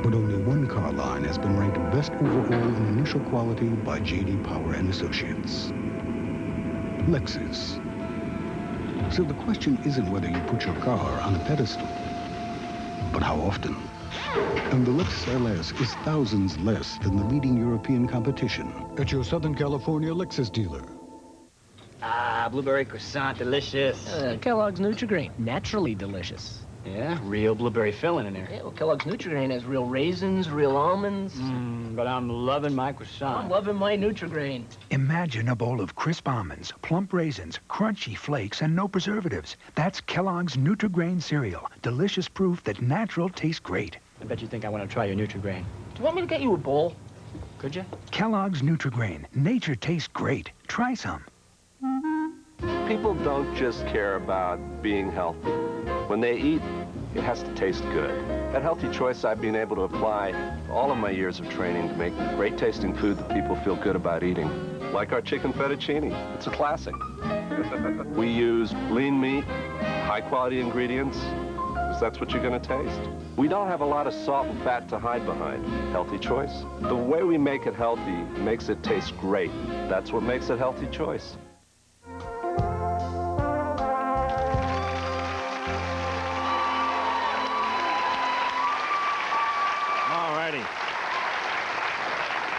But only one car line has been ranked best overall in initial quality by J.D. Power and Associates. Lexus. So the question isn't whether you put your car on a pedestal, but how often. And the Lexus LS is thousands less than the leading European competition at your Southern California Lexus dealer. Ah, blueberry croissant, delicious. Kellogg's Nutri-Grain, naturally delicious. Yeah, real blueberry filling in there. Yeah, well, Kellogg's Nutri-Grain has real raisins, real almonds. But I'm loving my croissant. I'm loving my Nutri-Grain. Imagine a bowl of crisp almonds, plump raisins, crunchy flakes, and no preservatives. That's Kellogg's Nutri-Grain cereal. Delicious proof that natural tastes great. I bet you think I want to try your Nutri-Grain. Do you want me to get you a bowl? Could you? Kellogg's Nutri-Grain. Nature tastes great. Try some. People don't just care about being healthy. When they eat, it has to taste good. At Healthy Choice, I've been able to apply all of my years of training to make great tasting food that people feel good about eating. Like our chicken fettuccine. It's a classic. We use lean meat, high quality ingredients, because that's what you're going to taste. We don't have a lot of salt and fat to hide behind. Healthy Choice. The way we make it healthy makes it taste great. That's what makes it Healthy Choice.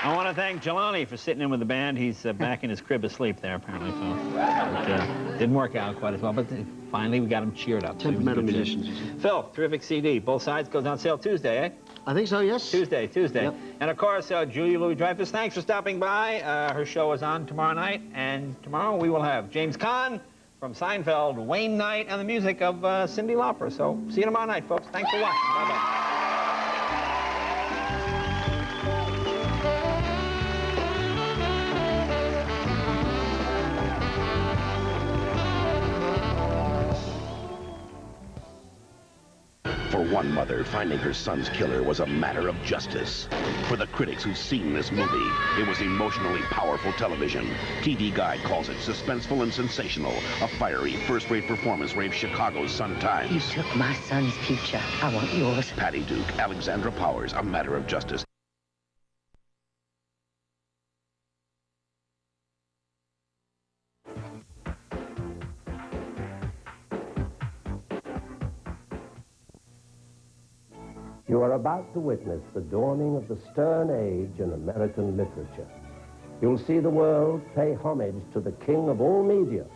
I want to thank Jelani for sitting in with the band. He's back in his crib asleep there, apparently. So didn't work out quite as well, but finally we got him cheered up. Temperamental musicians. Phil, terrific CD. Both sides goes on sale Tuesday, eh? I think so, yes. Tuesday. Yep. And, of course, Julia Louis-Dreyfus, thanks for stopping by. Her show is on tomorrow night, and tomorrow we will have James Caan from Seinfeld, Wayne Knight, and the music of Cyndi Lauper. So see you tomorrow night, folks. Thanks for watching. Bye-bye. For one mother, finding her son's killer was a matter of justice. For the critics who've seen this movie, it was emotionally powerful television. TV Guide calls it suspenseful and sensational. A fiery, first-rate performance raves Chicago's Sun-Times. You took my son's future. I want yours. Patty Duke, Alexandra Powers, A Matter of Justice. You are about to witness the dawning of the stern age in American literature. You'll see the world pay homage to the king of all media,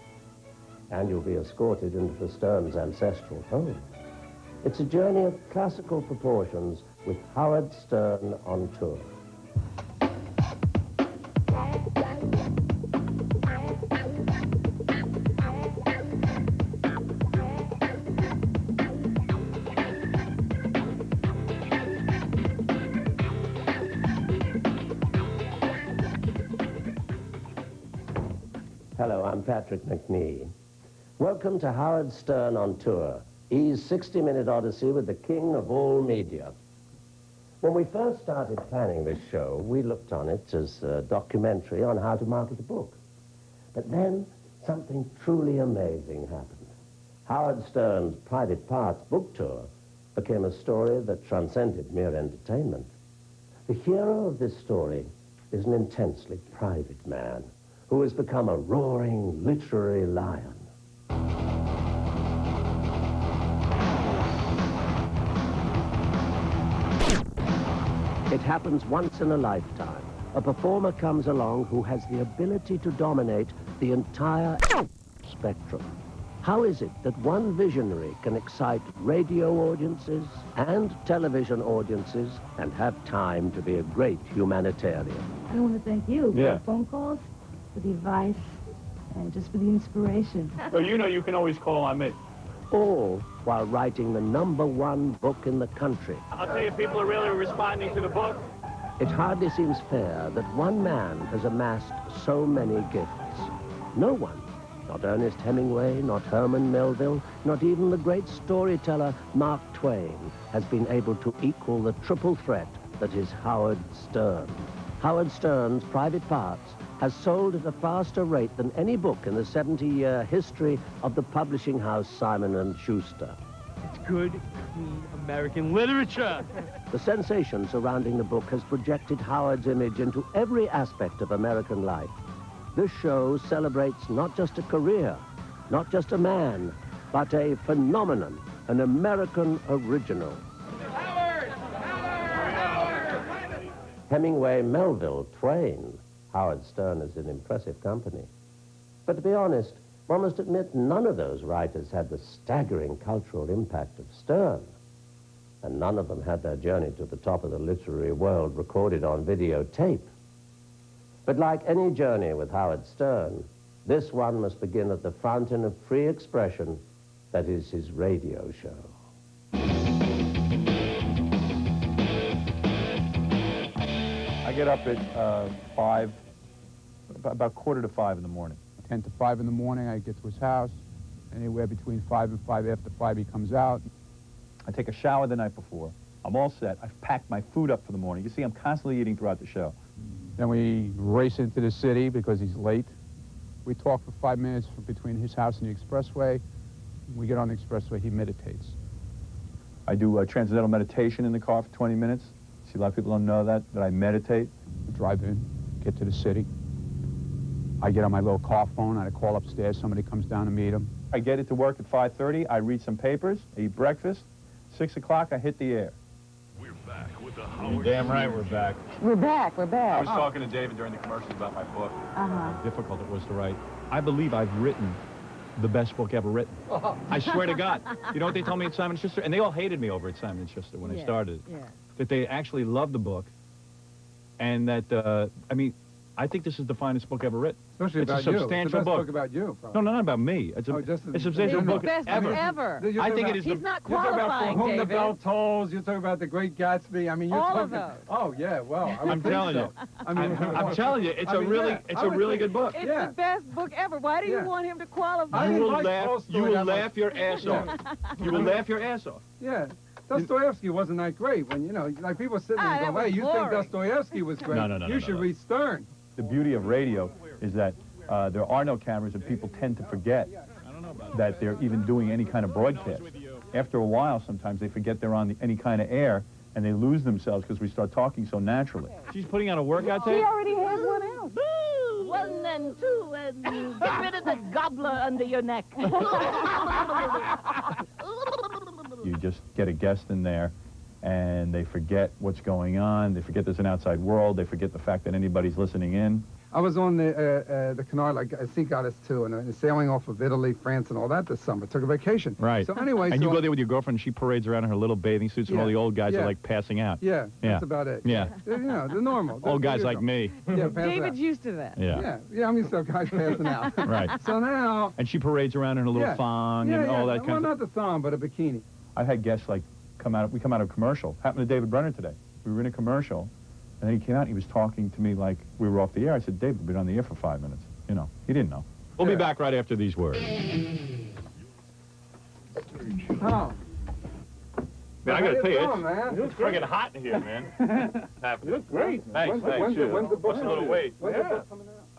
and you'll be escorted into the Stern's ancestral home. It's a journey of classical proportions with Howard Stern on tour. Hello, I'm Patrick McNee. Welcome to Howard Stern on Tour, E's 60-minute odyssey with the king of all media. When we first started planning this show, we looked on it as a documentary on how to market a book. But then something truly amazing happened. Howard Stern's Private Parts book tour became a story that transcended mere entertainment. The hero of this story is an intensely private man who has become a roaring literary lion. It happens once in a lifetime. A performer comes along who has the ability to dominate the entire spectrum. How is it that one visionary can excite radio audiences and television audiences and have time to be a great humanitarian? I want to thank you for Yeah. the phone calls, for the advice, and just for the inspiration. Well, you know you can always call on me. All while writing the #1 book in the country. I'll tell you, people are really responding to the book. It hardly seems fair that one man has amassed so many gifts. No one, not Ernest Hemingway, not Herman Melville, not even the great storyteller Mark Twain, has been able to equal the triple threat that is Howard Stern. Howard Stern's Private Parts has sold at a faster rate than any book in the 70-year history of the publishing house Simon & Schuster. It's good, clean American literature. The sensation surrounding the book has projected Howard's image into every aspect of American life. This show celebrates not just a career, not just a man, but a phenomenon, an American original. Hemingway, Melville, Twain. Howard Stern is in impressive company. But to be honest, one must admit none of those writers had the staggering cultural impact of Stern. And none of them had their journey to the top of the literary world recorded on videotape. But like any journey with Howard Stern, this one must begin at the fountain of free expression that is his radio show. I get up at 5, about 4:45 in the morning. 10 to 5 in the morning, I get to his house. Anywhere between 5 and 5 after 5, he comes out. I take a shower the night before. I'm all set. I've packed my food up for the morning. You see, I'm constantly eating throughout the show. Then we race into the city because he's late. We talk for 5 minutes between his house and the expressway. When we get on the expressway, he meditates. I do transcendental meditation in the car for 20 minutes. See, a lot of people don't know that I meditate. We drive in, get to the city. I get on my little car phone, I call upstairs, somebody comes down to meet him. I get it to work at 5:30. I read some papers, I eat breakfast. 6 o'clock, I hit the air. We're back with the Howard. Damn right we're back. We're back, we're back. I was talking to David during the commercials about my book. Uh-huh. How difficult it was to write. I believe I've written the best book ever written. I swear to God. You know what they told me at Simon & Schuster? And they all hated me over at Simon & Schuster when I started. Yeah. That they actually loved the book. And that, I mean, I think this is the finest book ever written. Especially it's about a you. substantial It's the best book. book about you, probably. No, not about me. It's a, just a substantial It's the book best book ever. You're I talking think about- it is He's the... not You're talking about qualifying, For Whom the David. Bell Tolls, you're talking about The Great Gatsby. I mean, you're All talking... of those. Oh, yeah, well, I would I'm think telling so. you. I mean, I'm telling you, it's I a mean, really, yeah, it's I a would really think- good book. It's Yeah. the best book ever. Why do you Yeah. want him to qualify? You will like laugh. Tolstoy You will that much. laugh your ass off. You will laugh your ass off. Yeah. Dostoevsky wasn't that great when, you know, like people sit there and that go, hey, was you think boring. Dostoevsky was great? No, You should read Stern. The beauty of radio is that there are no cameras and people tend to forget that they're even doing any kind of broadcast. After a while, sometimes they forget they're on any kind of air and they lose themselves because we start talking so naturally. She's putting out a workout He tape? already has one else. 1 and 2 and get rid of the gobbler under your neck. You just get a guest in there and they forget what's going on. They forget there's an outside world. They forget the fact that anybody's listening in. I was on the canal, like Sea Goddess too, and sailing off of Italy, France, and all that this summer. Took a vacation. Right. So anyway, and so you go there with your girlfriend, and she parades around in her little bathing suits, and all the old guys are like passing out. Yeah, that's about it. Yeah. You know, the normal. Old guys like me. Yeah, pass David's out. used to that. Yeah. Yeah, I'm used to guys passing out. Right. So now. And she parades around in her little thong and all that kind well, of not the thong, but a bikini. I've had guests like we come out of a commercial. Happened to David Brenner today. We were in a commercial, and then he came out and he was talking to me like we were off the air. I said, David, we've been on the air for 5 minutes. You know, he didn't know. We'll be back right after these words. Oh. Man, I gotta tell you, man? it's friggin' hot in here, man. You look great. Thanks, thanks. When's the book Lost a little weight.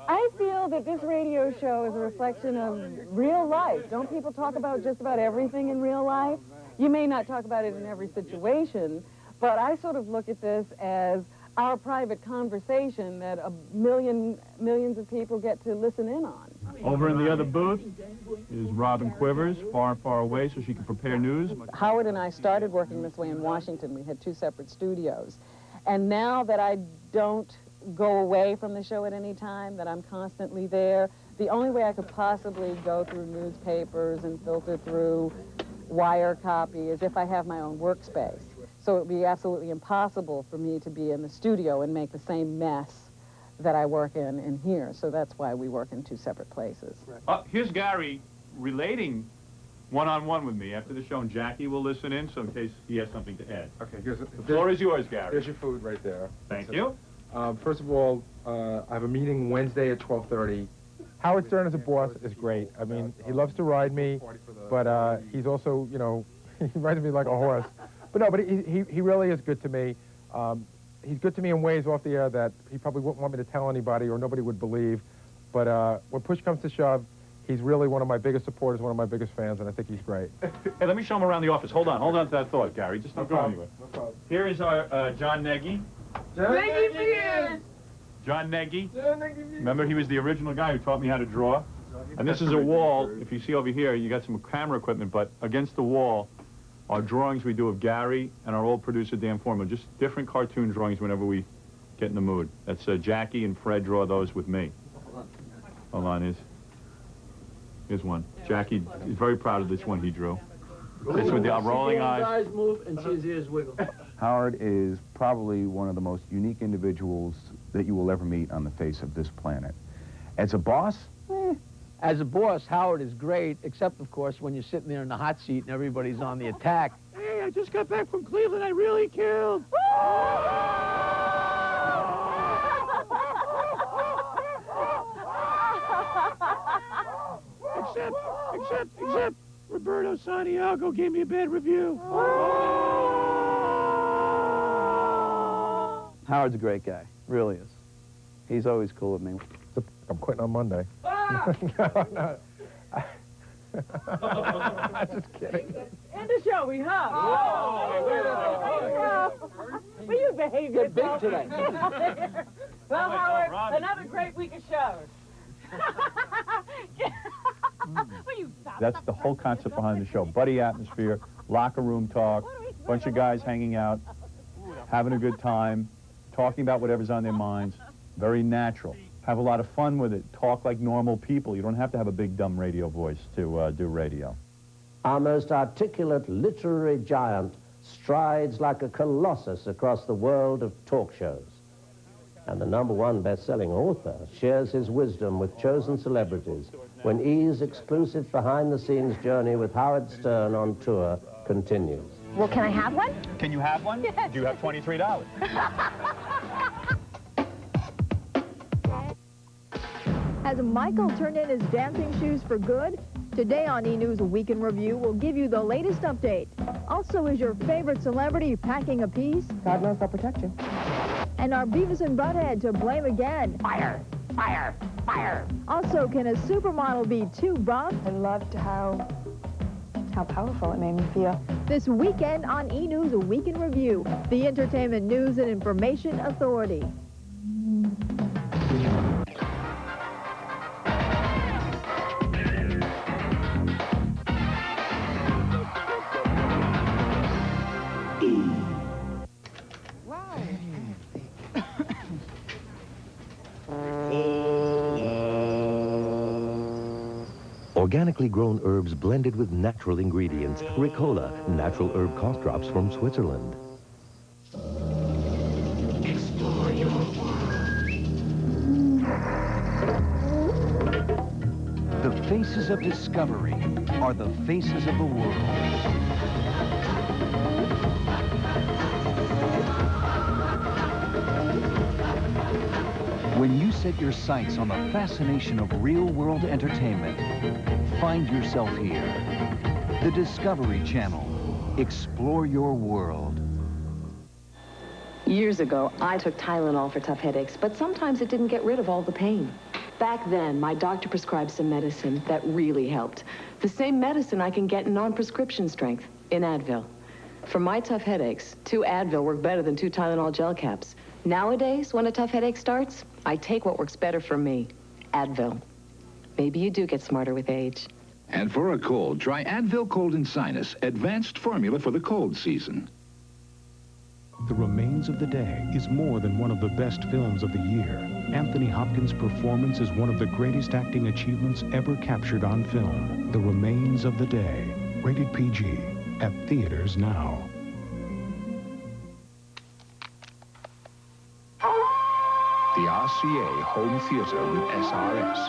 I feel that this radio show is a reflection of real life. Don't people talk about just about everything in real life? You may not talk about it in every situation, but I sort of look at this as our private conversation that millions of people get to listen in on. Over in the other booth is Robin Quivers, far, far away, so she can prepare news. Howard and I started working this way in Washington. We had 2 separate studios. And now that I don't go away from the show at any time, that I'm constantly there, the only way I could possibly go through newspapers and filter through wire copy is if I have my own workspace. So it would be absolutely impossible for me to be in the studio and make the same mess that I work in here. So that's why we work in 2 separate places. Here's Gary relating one-on-one with me after the show, and Jackie will listen in, so in case he has something to add. Okay, The floor is yours, Gary. Here's your food right there. Thank you. First of all, I have a meeting Wednesday at 12:30. Howard Stern as a boss is great. I mean, he loves to ride me, but he's also, you know, he rides me like a horse. But no, but he really is good to me. He's good to me in ways off the air that he probably wouldn't want me to tell anybody or nobody would believe. But when push comes to shove, he's really one of my biggest supporters, one of my biggest fans, and I think he's great. Hey, let me show him around the office. Hold on to that thought, Gary. Just don't go anywhere. No problem. Here is our John Nagy. John Nagy. Remember, he was the original guy who taught me how to draw. And this is a wall. If you see over here, you got some camera equipment, but against the wall are drawings we do of Gary and our old producer, Dan Foreman. Just different cartoon drawings whenever we get in the mood. That's Jackie and Fred draw those with me. Hold on, here's one. Jackie is very proud of this one he drew. It's with the rolling eyes. Move and see his ears wiggle. Howard is probably one of the most unique individuals that you will ever meet on the face of this planet. As a boss? As a boss, Howard is great, except, of course, when you're sitting there in the hot seat and everybody's on the attack. Hey, I just got back from Cleveland. I really killed. Except, Roberto Santiago gave me a bad review. Howard's a great guy, really is. He's always cool with me. I'm quitting on Monday. No. Just kidding. End the show, we hug. Will you behave yourself? Big today. Well, Howard, another great week of shows. That's the whole concept behind the show. Buddy atmosphere, locker room talk, bunch of guys hanging out, having a good time, talking about whatever's on their minds. Very natural. Have a lot of fun with it. Talk like normal people. You don't have to have a big, dumb radio voice to do radio. Our most articulate literary giant strides like a colossus across the world of talk shows. And the #1 best-selling author shares his wisdom with chosen celebrities when E's exclusive behind-the-scenes journey with Howard Stern on tour continues. Well, can I have one? Can you have one? Yes. Do you have $23? Has Michael turned in his dancing shoes for good? Today on E! News, a Week in Review, we'll give you the latest update. Also, is your favorite celebrity packing a piece? God knows I'll protect you. And are Beavis and Butthead to blame again? Fire! Fire! Fire! Also, can a supermodel be too buff? I loved how powerful it made me feel. This weekend on E! News, a Week in Review, the entertainment news and information authority. Organically grown herbs blended with natural ingredients. Ricola, natural herb cough drops from Switzerland. Explore your world. The faces of discovery are the faces of the world. When you set your sights on the fascination of real-world entertainment, find yourself here. The Discovery Channel. Explore your world. Years ago, I took Tylenol for tough headaches, but sometimes it didn't get rid of all the pain. Back then, my doctor prescribed some medicine that really helped. The same medicine I can get in non-prescription strength, in Advil. For my tough headaches, 2 Advil work better than 2 Tylenol gel caps. Nowadays, when a tough headache starts, I take what works better for me, Advil. Maybe you do get smarter with age. And for a cold, try Advil Cold and Sinus, advanced formula for the cold season. The Remains of the Day is more than one of the best films of the year. Anthony Hopkins' performance is one of the greatest acting achievements ever captured on film. The Remains of the Day, rated PG, at theaters now. The RCA Home Theater with SRS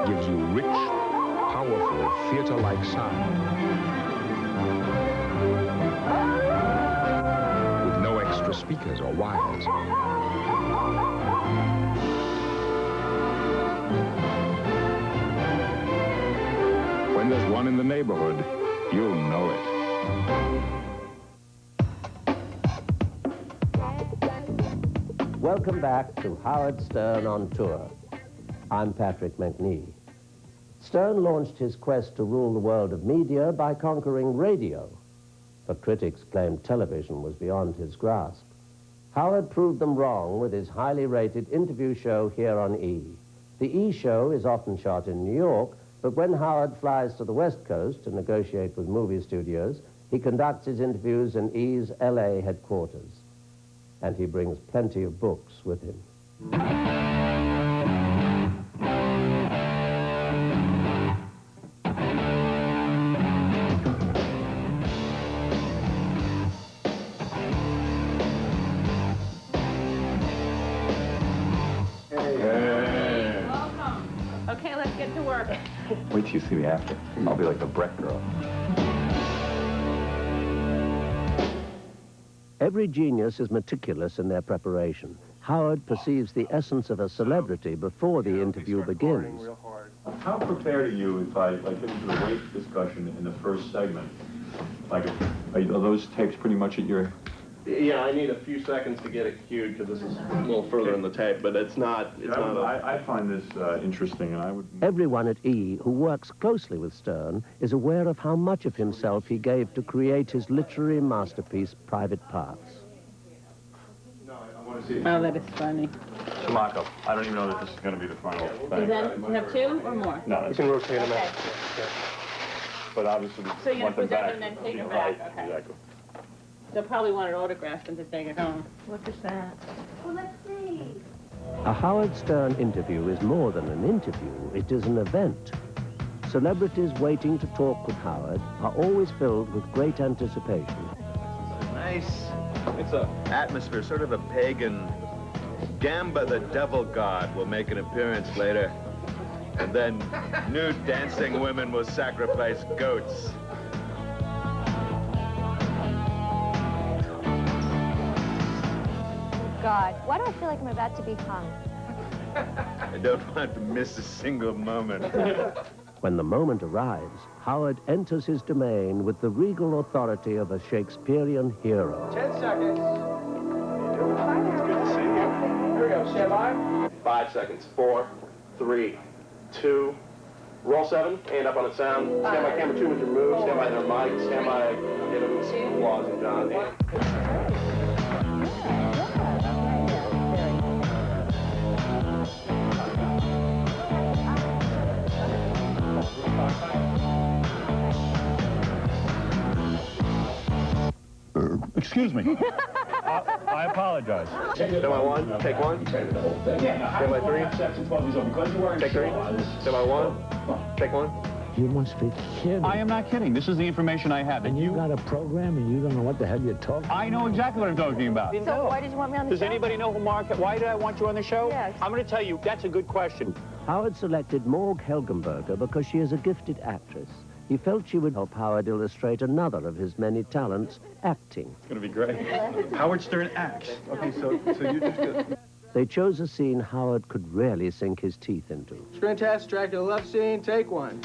gives you rich, powerful theater-like sound with no extra speakers or wires. When there's one in the neighborhood, you'll know it. Welcome back to Howard Stern on Tour. I'm Patrick McNee. Stern launched his quest to rule the world of media by conquering radio, but critics claimed television was beyond his grasp. Howard proved them wrong with his highly rated interview show here on E! The E! Show is often shot in New York, but when Howard flies to the West Coast to negotiate with movie studios, he conducts his interviews in E!'s LA headquarters. And he brings plenty of books with him. Okay, let's get to work. Wait till you see me after. I'll be like the Brett girl. Every genius is meticulous in their preparation. Howard perceives the essence of a celebrity before the interview begins. How prepared are you if I get into the weight discussion in the first segment? Like, are those tapes pretty much at your... Yeah, I need a few seconds to get it cued because this is a little further in the tape, but it's not... I find this interesting, and I would... Everyone at E! Who works closely with Stern is aware of how much of himself he gave to create his literary masterpiece, Private Parts. Oh, that is funny. It's a mock-up. I don't even know that this is going to be the final thing. Is that, you have 2 or more? No, you can rotate them out. But obviously, So you're going want to them put them back. and then take them back? Okay. Exactly. They'll probably want it autographed and to take it home. Look at that. Well, let's see. A Howard Stern interview is more than an interview, it is an event. Celebrities waiting to talk with Howard are always filled with great anticipation. Nice. It's an atmosphere, sort of a pagan. Gamba, the devil god, will make an appearance later. And then nude dancing women will sacrifice goats. God, why do I feel like I'm about to be hung? I don't want to miss a single moment. When the moment arrives, Howard enters his domain with the regal authority of a Shakespearean hero. 10 seconds. It's good to see you. Here we go. Stand by. 5 seconds. 4, 3, 2. Roll 7. Hand up on the sound. Stand by camera 2 with your move. Stand by their mic. Stand by applause and John. Excuse me. I apologize. Stand by 1. Take 1. Stand by 3. Take 3. Stand by 1. Take 1. You must be kidding. I am not kidding. This is the information I have. And you got a program and you don't know what the hell you're talking about? I know exactly what I'm talking about. So why did you want me on the show? Does anybody know who why did I want you on the show? Yes. I'm going to tell you, that's a good question. Howard selected Morg Helgenberger because she is a gifted actress. He felt she would help Howard illustrate another of his many talents, acting. It's going to be great. Howard Stern acts. Okay, so you just... They chose a scene Howard could really sink his teeth into. Screen test, Dracula love scene, take one.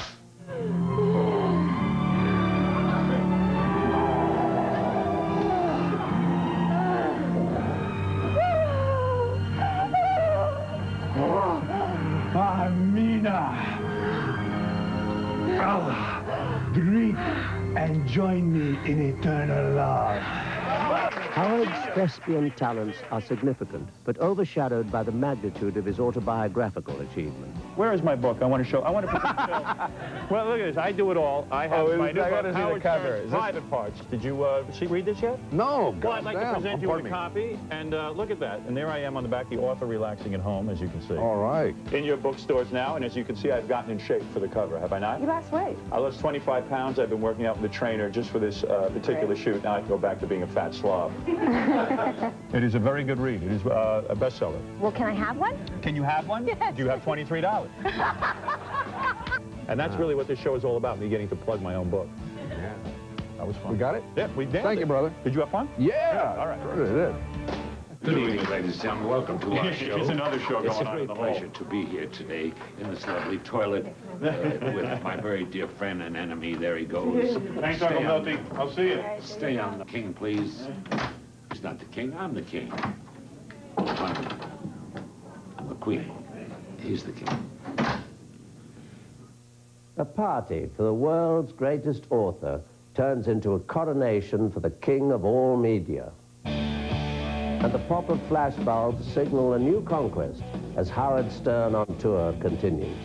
Amina! Allah, drink and join me in eternal love. Howard's thespian talents are significant, but overshadowed by the magnitude of his autobiographical achievement. Where is my book? I want to show. I want to put this film. Well, look at this. I do it all. I have my new book, Howard Stern's Private Parts. Did you read this yet? No. Well, I'd like to present you with a copy, and look at that. And there I am on the back, the author relaxing at home, as you can see. All right. In your bookstores now, and as you can see, I've gotten in shape for the cover, have I not? You lost weight. I lost 25 pounds. I've been working out with a trainer just for this particular shoot. Now I can go back to being a fat slob. It is a very good read. It is a bestseller. Well, can I have one? Can you have one? Yes. Do you have $23? And that's really what this show is all about, me getting to plug my own book. Yeah. That was fun. We got it? Yeah, we did. Thank you, brother. Did you have fun? Yeah. All right. Sure did. Good evening, ladies and gentlemen. Welcome to our show. There's another show going on in the hall. It's a great pleasure to be here today in this lovely toilet with my very dear friend and enemy. There he goes. Thanks, Uncle Milty. I'll see you. Stay on the king, please. He's not the king. I'm the king. I'm the queen. He's the king. A party for the world's greatest author turns into a coronation for the king of all media. And the pop of flashbulbs signal a new conquest as Howard Stern on tour continues.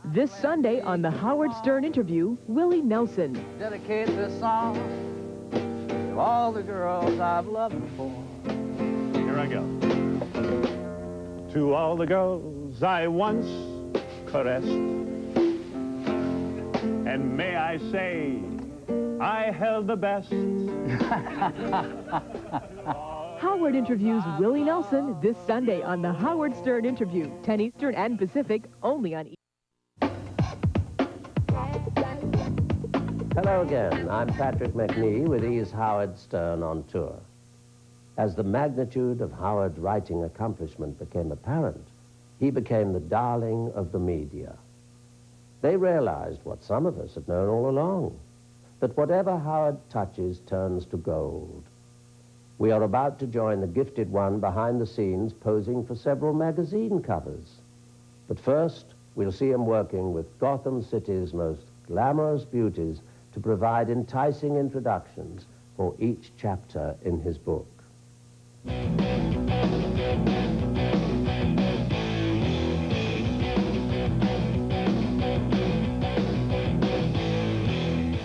This Sunday on the Howard Stern interview, Willie Nelson. Dedicate this song to all the girls I've loved before. Here I go. To all the girls I once caressed, and may I say, I held the best. Howard interviews Willie Nelson this Sunday on the Howard Stern interview, 10 Eastern and Pacific, only on Hello again, I'm Patrick McNee with E's Howard Stern on tour. As the magnitude of Howard's writing accomplishment became apparent, he became the darling of the media. They realized what some of us had known all along, that whatever Howard touches turns to gold. We are about to join the gifted one behind the scenes posing for several magazine covers. But first, we'll see him working with Gotham City's most glamorous beauties to provide enticing introductions for each chapter in his book.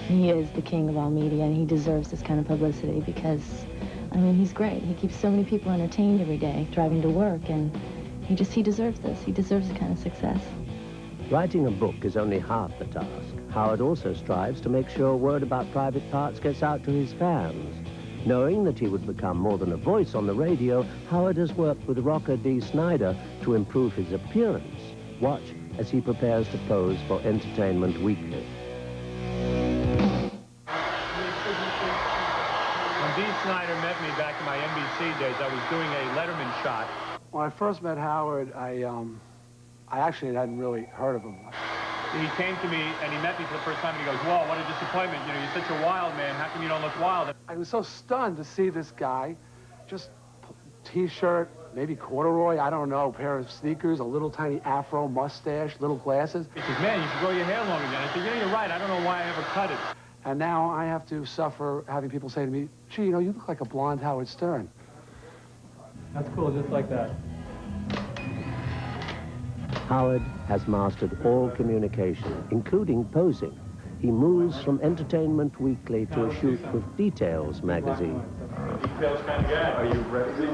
He is the king of all media, and he deserves this kind of publicity because, I mean, he's great. He keeps so many people entertained every day, driving to work, and he deserves this. He deserves the kind of success. Writing a book is only half the task. Howard also strives to make sure word about private parts gets out to his fans. Knowing that he would become more than a voice on the radio, Howard has worked with rocker Dee Snider to improve his appearance. Watch as he prepares to pose for Entertainment Weekly. When Dee Snider met me back in my NBC days, I was doing a Letterman shot. When I first met Howard, I actually hadn't really heard of him. He came to me, and he met me for the first time, and he goes, "Whoa, what a disappointment. You know, you're such a wild man. How come you don't look wild?" I was so stunned to see this guy, just T-shirt, maybe corduroy, I don't know, pair of sneakers, a little tiny afro, mustache, little glasses. He says, "Man, you should grow your hair long again." I said, "Yeah, you're right. I don't know why I ever cut it." And now I have to suffer having people say to me, "Gee, you know, you look like a blonde Howard Stern." That's cool, just like that. Howard has mastered all communication, including posing. He moves from Entertainment Weekly to a shoot with Details magazine. Details kind of guy. Are you ready?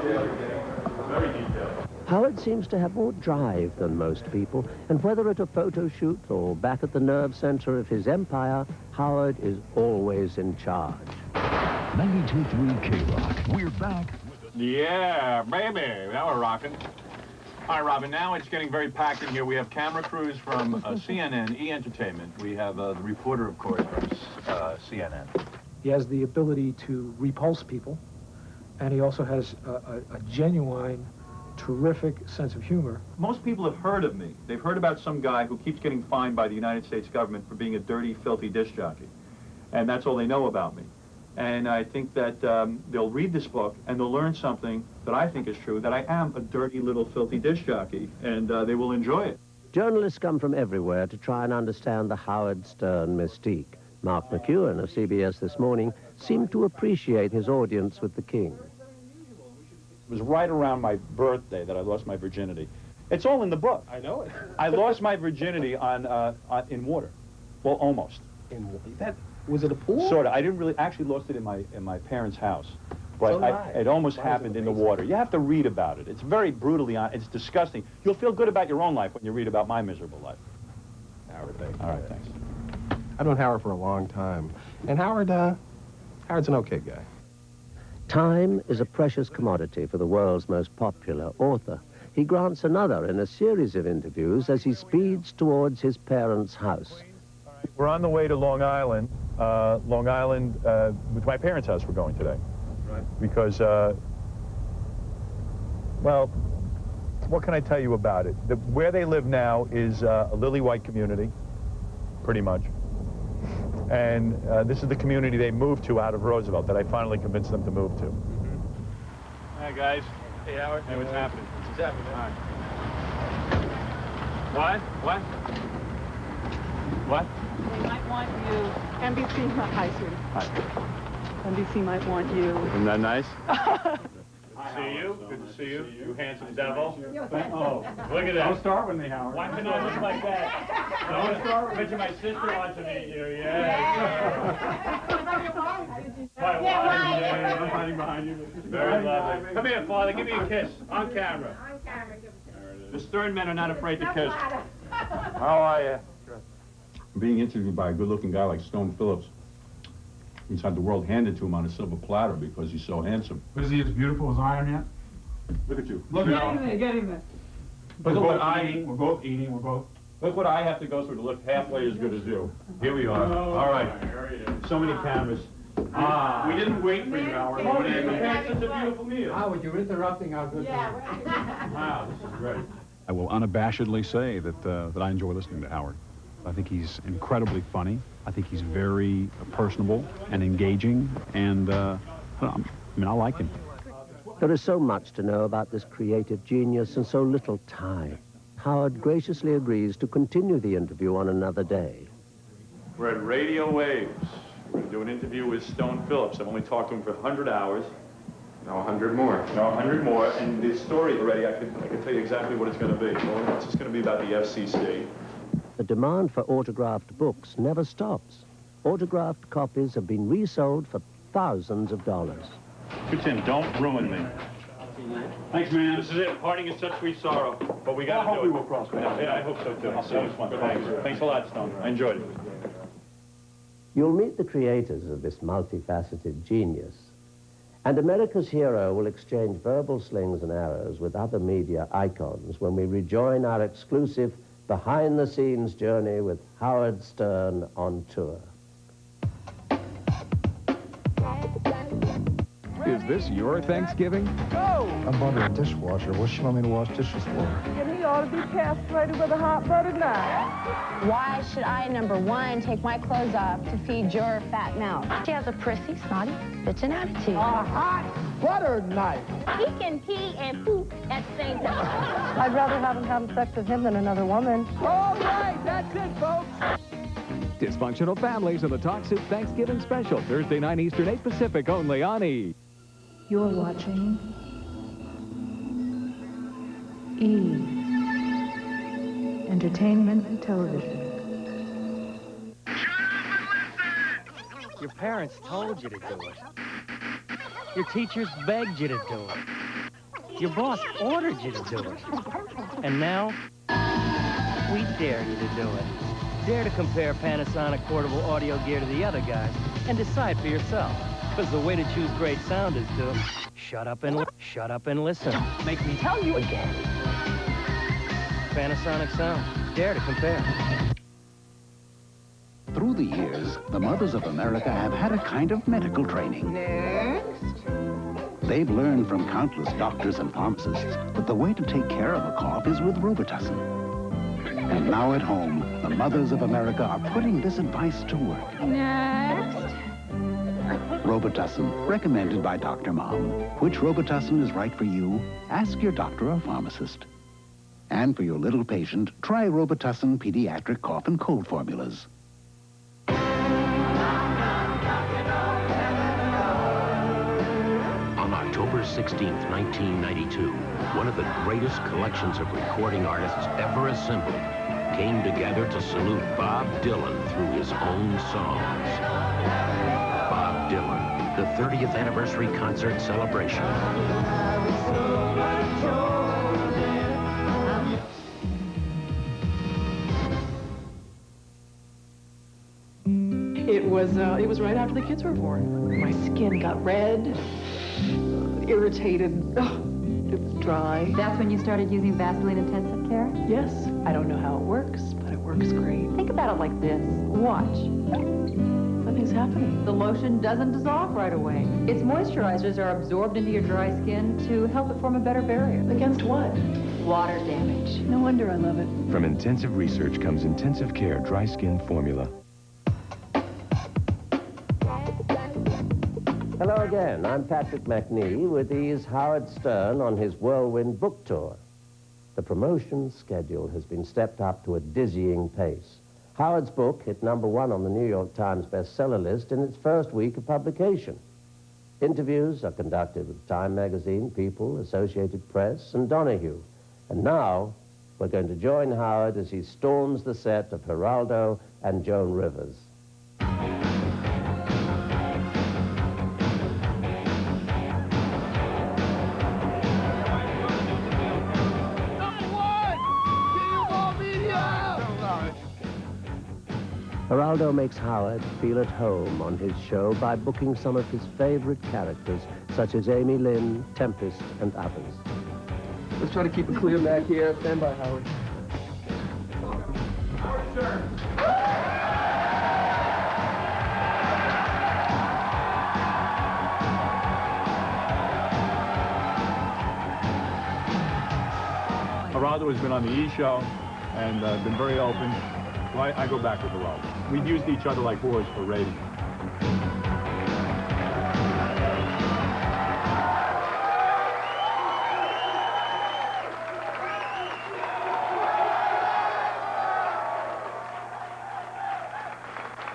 Very detailed. Howard seems to have more drive than most people, and whether at a photo shoot or back at the nerve center of his empire, Howard is always in charge. 92.3 K-Rock. We're back. Yeah, baby. Now we're rocking. Hi, Robin. Now it's getting very packed in here. We have camera crews from CNN, E! Entertainment. We have the reporter, of course, from CNN. He has the ability to repulse people, and he also has a genuine, terrific sense of humor. Most people have heard of me. They've heard about some guy who keeps getting fined by the United States government for being a dirty, filthy disc jockey. And that's all they know about me. And I think that they'll read this book and they'll learn something that I think is true, that I am a dirty little filthy disc jockey, and they will enjoy it. Journalists come from everywhere to try and understand the Howard Stern mystique. Mark McEwen of CBS This Morning seemed to appreciate his audience with the king. It was right around my birthday that I lost my virginity. It's all in the book. I know it. I lost my virginity in water. Well, almost. Was it a pool? Sort of. I didn't really, actually lost it in my parents' house. But it almost happened in the water. You have to read about it. It's very brutally honest. It's disgusting. You'll feel good about your own life when you read about my miserable life. Howard, thanks. All right, thanks. I've known Howard for a long time. And Howard's an okay guy. Time is a precious commodity for the world's most popular author. He grants another in a series of interviews as he speeds towards his parents' house. We're on the way to Long Island. With my parents' house we're going today. Right. Because, well, what can I tell you about it? Where they live now is a lily-white community, pretty much. And this is the community they moved to out of Roosevelt that I finally convinced them to move to. Hi, guys. Hey, Howard. Hey, what's happening? What's happening? All right. What? What? They might want you. NBC, hi, sweetie. Hi. NBC might want you. Isn't that nice? See you. Good to see you. You handsome devil. Oh, look at that. Don't start with me, Howard. Why can I look like that? Don't start with me. My sister wants to meet you. Yeah. I'm hiding behind you. Very lovely. Come here, Father. Give me a kiss. On camera. On camera. The Stern men are not afraid to kiss. How are you? Being interviewed by a good-looking guy like Stone Phillips. He's had the world handed to him on a silver platter because he's so handsome. But is he as beautiful as I am yet? Look at you. Look at him. Get him there. Look what we're both eating. Look what I have to go through to look halfway as good as you. Here we are. All right. So many cameras. We didn't wait for you, Howard. We had such a beautiful meal. Howard, you're interrupting our good meal. Wow, this is great. I will unabashedly say that I enjoy listening to Howard. I think he's incredibly funny. I think he's very personable and engaging, and I like him. There is so much to know about this creative genius and so little time. Howard graciously agrees to continue the interview on another day. We're at Radio Waves. We're going to do an interview with Stone Phillips. I've only talked to him for 100 hours. No, 100 more. No, 100 more. And the story already, I can tell you exactly what it's going to be. It's just going to be about the FCC. The demand for autographed books never stops. Autographed copies have been resold for thousands of dollars. Good Tim, don't ruin me. Thanks, man. This is it. Parting is such sweet sorrow. But we got to do it. I hope we will cross paths. Yeah, I hope so, too. That was fun. Thanks. Thanks a lot, Stone. I enjoyed it. You'll meet the creators of this multifaceted genius. And America's hero will exchange verbal slings and arrows with other media icons when we rejoin our exclusive behind-the-scenes journey with Howard Stern on tour. Is this your Thanksgiving? Go! I'm under a dishwasher. What should you want me to wash dishes for? And he ought to be castrated with a hot buttered knife. Why should I, number one, take my clothes off to feed your fat mouth? She has a prissy, snotty, bitchin' attitude. A hot buttered knife. He can pee and poop at the same time. I'd rather have him having sex with him than another woman. All right, that's it, folks. Dysfunctional Families in the Talk Soup Thanksgiving Special, Thursday 9 Eastern, 8 Pacific, only on E! You're watching E! Entertainment Television. Your parents told you to do it. Your teachers begged you to do it. Your boss ordered you to do it. And now, we dare you to do it. Dare to compare Panasonic portable audio gear to the other guys and decide for yourself. Because the way to choose great sound is to shut up and listen. Make me tell you again. Panasonic sound. Dare to compare. Through the years, the mothers of America have had a kind of medical training. Next. They've learned from countless doctors and pharmacists that the way to take care of a cough is with Robitussin. And now at home, the mothers of America are putting this advice to work. Next. Robitussin, recommended by Dr. Mom. Which Robitussin is right for you? Ask your doctor or pharmacist. And for your little patient, try Robitussin Pediatric Cough and Cold Formulas. On October 16th, 1992, one of the greatest collections of recording artists ever assembled came together to salute Bob Dylan through his own songs. Bob Dylan, the 30th anniversary concert celebration. It was right after the kids were born. My skin got red, irritated. It was dry. That's when you started using Vaseline Intensive Care? Yes. I don't know how it works, but it works great. Think about it like this. Watch. Nothing's happening. The lotion doesn't dissolve right away. Its moisturizers are absorbed into your dry skin to help it form a better barrier. Against what? Water damage. No wonder I love it. From Intensive Research comes Intensive Care Dry Skin Formula. Hello again, I'm Patrick McNee with E's Howard Stern on his Whirlwind book tour. The promotion schedule has been stepped up to a dizzying pace. Howard's book hit #1 on the New York Times bestseller list in its first week of publication. Interviews are conducted with Time Magazine, People, Associated Press, and Donahue. And now, we're going to join Howard as he storms the set of Geraldo and Joan Rivers. Geraldo makes Howard feel at home on his show by booking some of his favorite characters, such as Amy Lynn, Tempest, and others. Let's try to keep it clear back here. Stand by, Howard. Geraldo has been on the E! Show and been very open. So I go back with Geraldo. We've used each other like whores for ratings.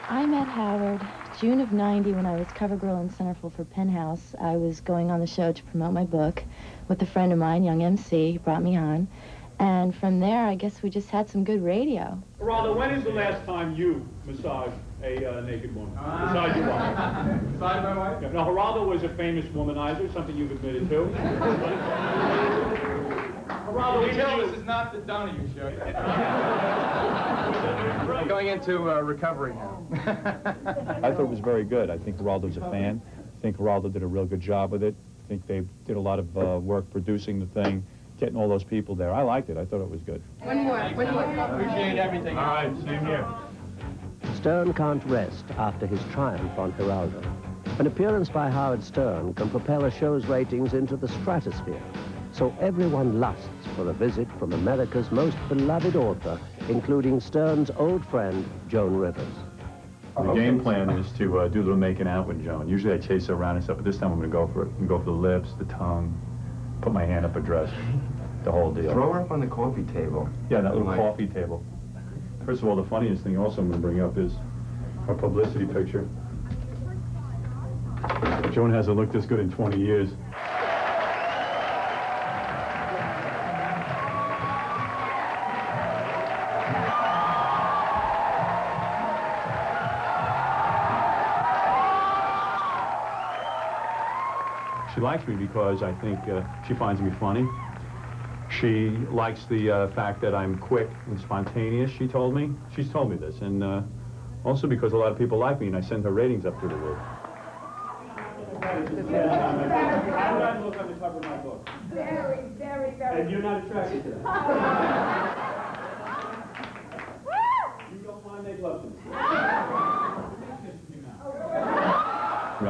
I met Howard June of '90 when I was cover girl in Centerfold for Penthouse. I was going on the show to promote my book with a friend of mine, Young MC, brought me on. And from there, I guess we just had some good radio. Geraldo, when is the last time you massaged a naked woman? Besides your wife? Besides my wife? Yeah. Now, Geraldo was a famous womanizer, something you've admitted to. Geraldo, you tell this is not the Donahue show. I'm going into recovery now. I thought it was very good. I think Geraldo's a fan. I think Geraldo did a real good job with it. I think they did a lot of work producing the thing, getting all those people there. I liked it. I thought it was good. One more. Appreciate everything. All right, same here. Stern can't rest after his triumph on Geraldo. An appearance by Howard Stern can propel a show's ratings into the stratosphere. So everyone lusts for a visit from America's most beloved author, including Stern's old friend, Joan Rivers. The game plan is to do a little making out with Joan. Usually I chase her around and stuff, but this time I'm going to go for it. I'm going to go for the lips, the tongue, put my hand up her dress, the whole deal. Throw her up on the coffee table. Yeah, that little coffee table. First of all, the funniest thing also I'm going to bring up is our publicity picture. Joan hasn't looked this good in 20 years. She likes me because I think she finds me funny. She likes the fact that I'm quick and spontaneous, she told me. She's told me this. And also because a lot of people like me and I send her ratings up through the roof. How do I look on the cover of my book? Very, very, very. And you're not attracted to that?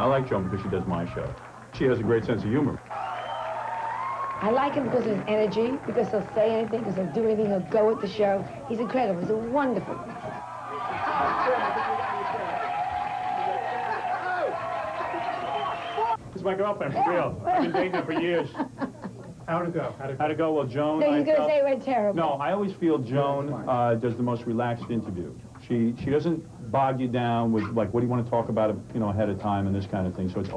I like Joan because she does my show. She has a great sense of humor. I like him because of his energy, because he'll say anything, because he'll do anything, he'll go with the show. He's incredible. He's a wonderful. This is my girlfriend, for real. I've been dating her for years. How'd it go? How'd it go? Well, Joan... No, he's going to say it went terrible. No, I always feel Joan does the most relaxed interview. She doesn't bog you down with, like, what do you want to talk about, you know, ahead of time and this kind of thing. So it's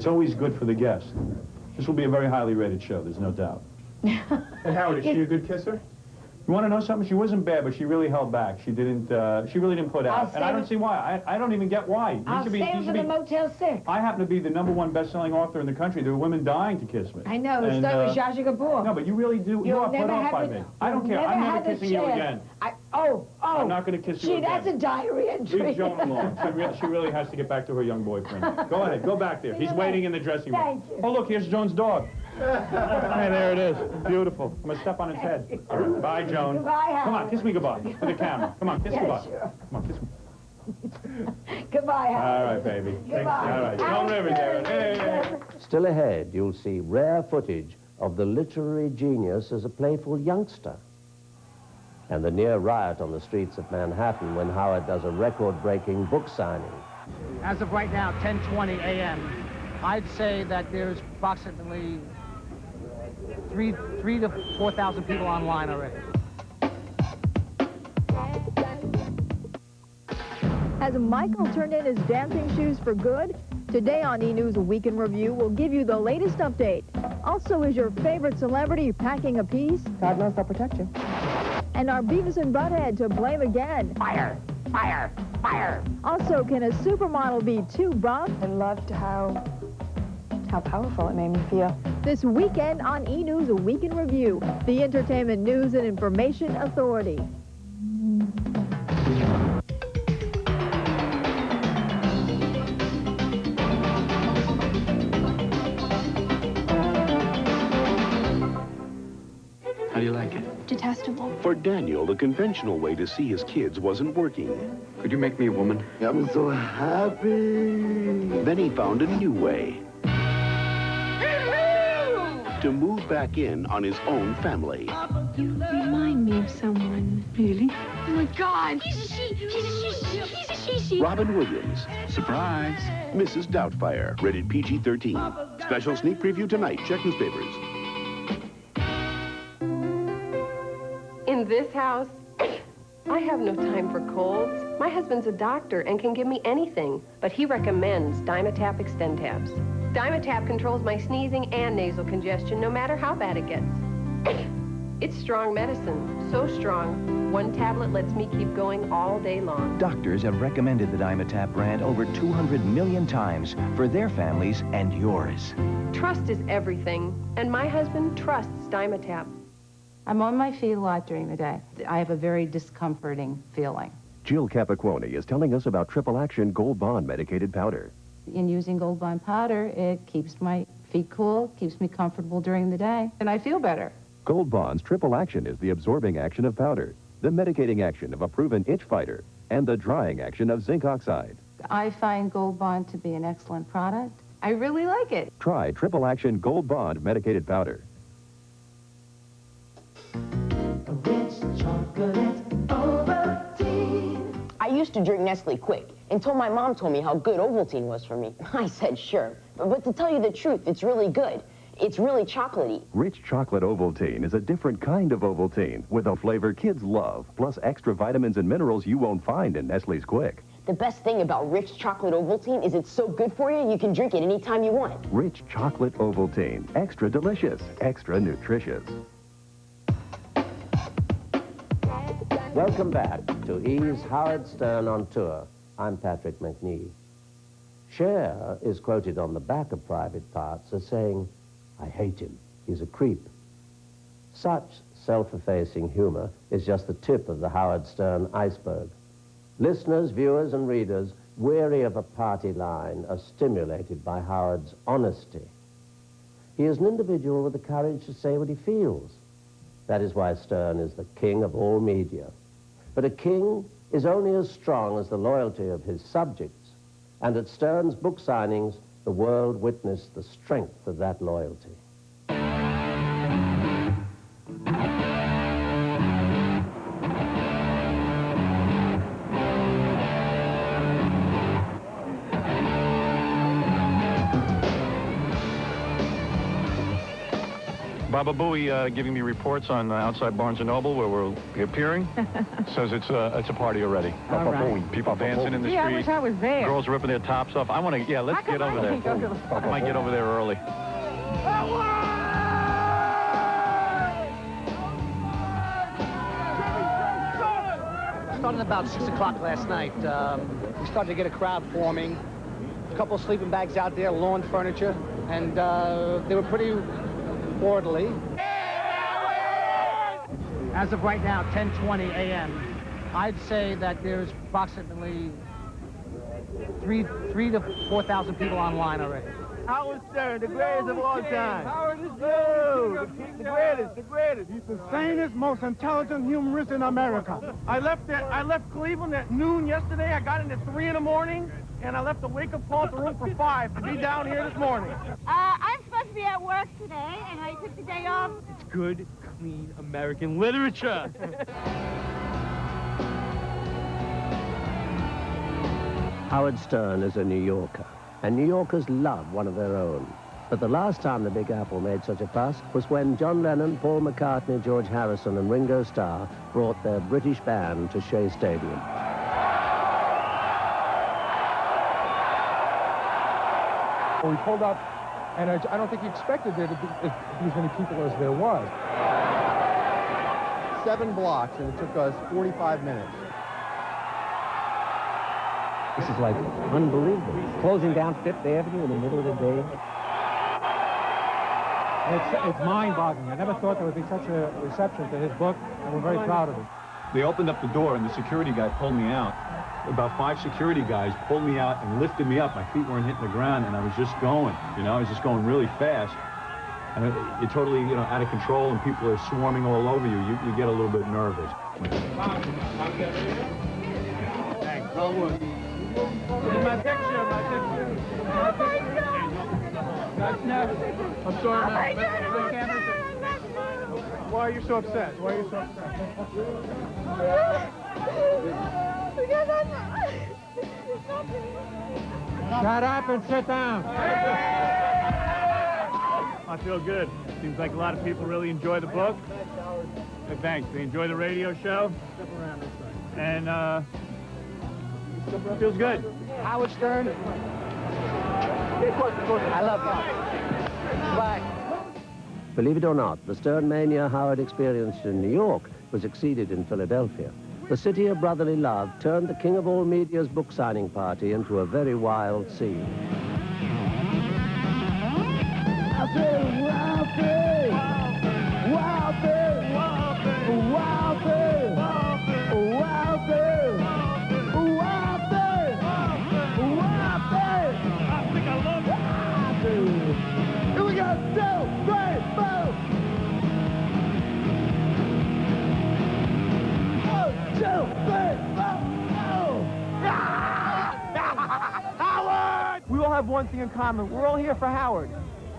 always good for the guest. This will be a very highly rated show, there's no doubt. And Howard, is she a good kisser? You want to know something? She wasn't bad, but she really held back. She really didn't put out. And I don't see why. I don't even get why. I'll save him for the Motel 6. I happen to be the #1 best-selling author in the country. There were women dying to kiss me. I know. It started with Zsa Zsa Gabor. No, but you really do. You are put off by me. I don't care. I'm never kissing you again. I'm not going to kiss you again. That's a diary entry. Leave Joan alone. She really has to get back to her young boyfriend. Go ahead. Go back there. He's waiting in the dressing room. Thank you. Oh, look, here's Joan's dog. Hey, there it is. Beautiful. I'm going to step on its head. Bye, Joan. Goodbye, Howard. Come on, kiss me goodbye for the camera. Come on, kiss goodbye. Sure. Come on, kiss me. Goodbye, Howard. All right, baby. Goodbye. All right. Joan Rivers there. Hey. Still ahead, you'll see rare footage of the literary genius as a playful youngster, and the near riot on the streets of Manhattan when Howard does a record-breaking book signing. As of right now, 10:20 a.m., I'd say that there's approximately 3,000 to 4,000 people online already. Has Michael turned in his dancing shoes for good? Today on E! News Week in Review, we'll give you the latest update. Also, is your favorite celebrity packing a piece? God knows they'll protect you. And are Beavis and Butthead to blame again? Fire! Fire! Fire! Also, can a supermodel be too buff? I loved how powerful it made me feel. This weekend on E! News Week in Review, the entertainment news and information authority. How do you like it? Detestable. For Daniel, the conventional way to see his kids wasn't working. Could you make me a woman? I'm so happy. Then he found a new way. To move back in on his own family. You remind me of someone. Really? Oh my God! He's a she! He's a she! He's a she! Robin Williams. Surprise. Mrs. Doubtfire. Rated PG-13. Special sneak preview tonight. Check newspapers. In this house, I have no time for colds. My husband's a doctor and can give me anything, but he recommends Dimetap Extentabs. Dimetap controls my sneezing and nasal congestion no matter how bad it gets. It's strong medicine, so strong, one tablet lets me keep going all day long. Doctors have recommended the Dimetap brand over 200 million times for their families and yours. Trust is everything, and my husband trusts Dimetap. I'm on my feet a lot during the day. I have a very discomforting feeling. Jill Capiquoni is telling us about Triple Action Gold Bond medicated powder. In using Gold Bond powder, it keeps my feet cool, keeps me comfortable during the day, and I feel better. Gold Bond's Triple Action is the absorbing action of powder, the medicating action of a proven itch fighter, and the drying action of zinc oxide. I find Gold Bond to be an excellent product. I really like it. Try Triple Action Gold Bond medicated powder. I used to drink Nestle Quick until my mom told me how good Ovaltine was for me. I said, sure. But to tell you the truth, it's really good. It's really chocolatey. Rich chocolate Ovaltine is a different kind of Ovaltine with a flavor kids love, plus extra vitamins and minerals you won't find in Nestle's Quick. The best thing about rich chocolate Ovaltine is it's so good for you, you can drink it anytime you want. Rich chocolate Ovaltine. Extra delicious, extra nutritious. Welcome back to E's Howard Stern on Tour. I'm Patrick McNee. Cher is quoted on the back of Private Parts as saying, "I hate him. He's a creep." Such self-effacing humor is just the tip of the Howard Stern iceberg. Listeners, viewers, and readers weary of a party line are stimulated by Howard's honesty. He is an individual with the courage to say what he feels. That is why Stern is the king of all media. But a king is only as strong as the loyalty of his subjects, And at Stern's book signings, the world witnessed the strength of that loyalty. Baba Booey giving me reports on outside Barnes & Noble where we'll be appearing. Says it's a party already. All right. People dancing in the Yeah, street. I wish I was there. Girls ripping their tops off. I want to, yeah, let's get over there. I might get over there early. Started about 6 o'clock last night. We started to get a crowd forming. A couple of sleeping bags out there, lawn furniture, and they were pretty orderly. As of right now, 10:20 a.m., I'd say that there's approximately 3,000 to 4,000 people online already. Howard Stern, the greatest of all time. Howard is the greatest. He's the sanest, most intelligent humorist in America. I left Cleveland at noon yesterday. I got in at 3 in the morning, and I left the wake-up call at the room for 5 to be down here this morning. I'm supposed to be at work today, and I took the day off. It's good, clean American literature. Howard Stern is a New Yorker, and New Yorkers love one of their own. But the last time the Big Apple made such a fuss was when John Lennon, Paul McCartney, George Harrison, and Ringo Starr brought their British band to Shea Stadium. We pulled up, and I don't think he expected there to be as many people as there was. 7 blocks, and it took us 45 minutes. This is like unbelievable. Closing down Fifth Avenue in the middle of the day. It's mind-boggling. I never thought there would be such a reception to his book, and we're very proud of it. They opened up the door, and the security guy pulled me out. About 5 security guys pulled me out and lifted me up. My feet weren't hitting the ground, and I was just going. I was just going really fast. And you're totally, out of control, and people are swarming all over you. You get a little bit nervous. Thanks. Well work. My picture. I'm sorry, man. Why are you so upset? Because Shut up and sit down. I feel good. Seems like a lot of people really enjoy the book. Hey, thanks. They enjoy the radio show. And it feels good. Howard Stern. I love him. Bye. Believe it or not, the Stern mania Howard experienced in New York was exceeded in Philadelphia. The city of brotherly love turned the king of all media's book signing party into a very wild scene. Here we go, 2, 3, 4. Howard! We all have one thing in common. We're all here for Howard.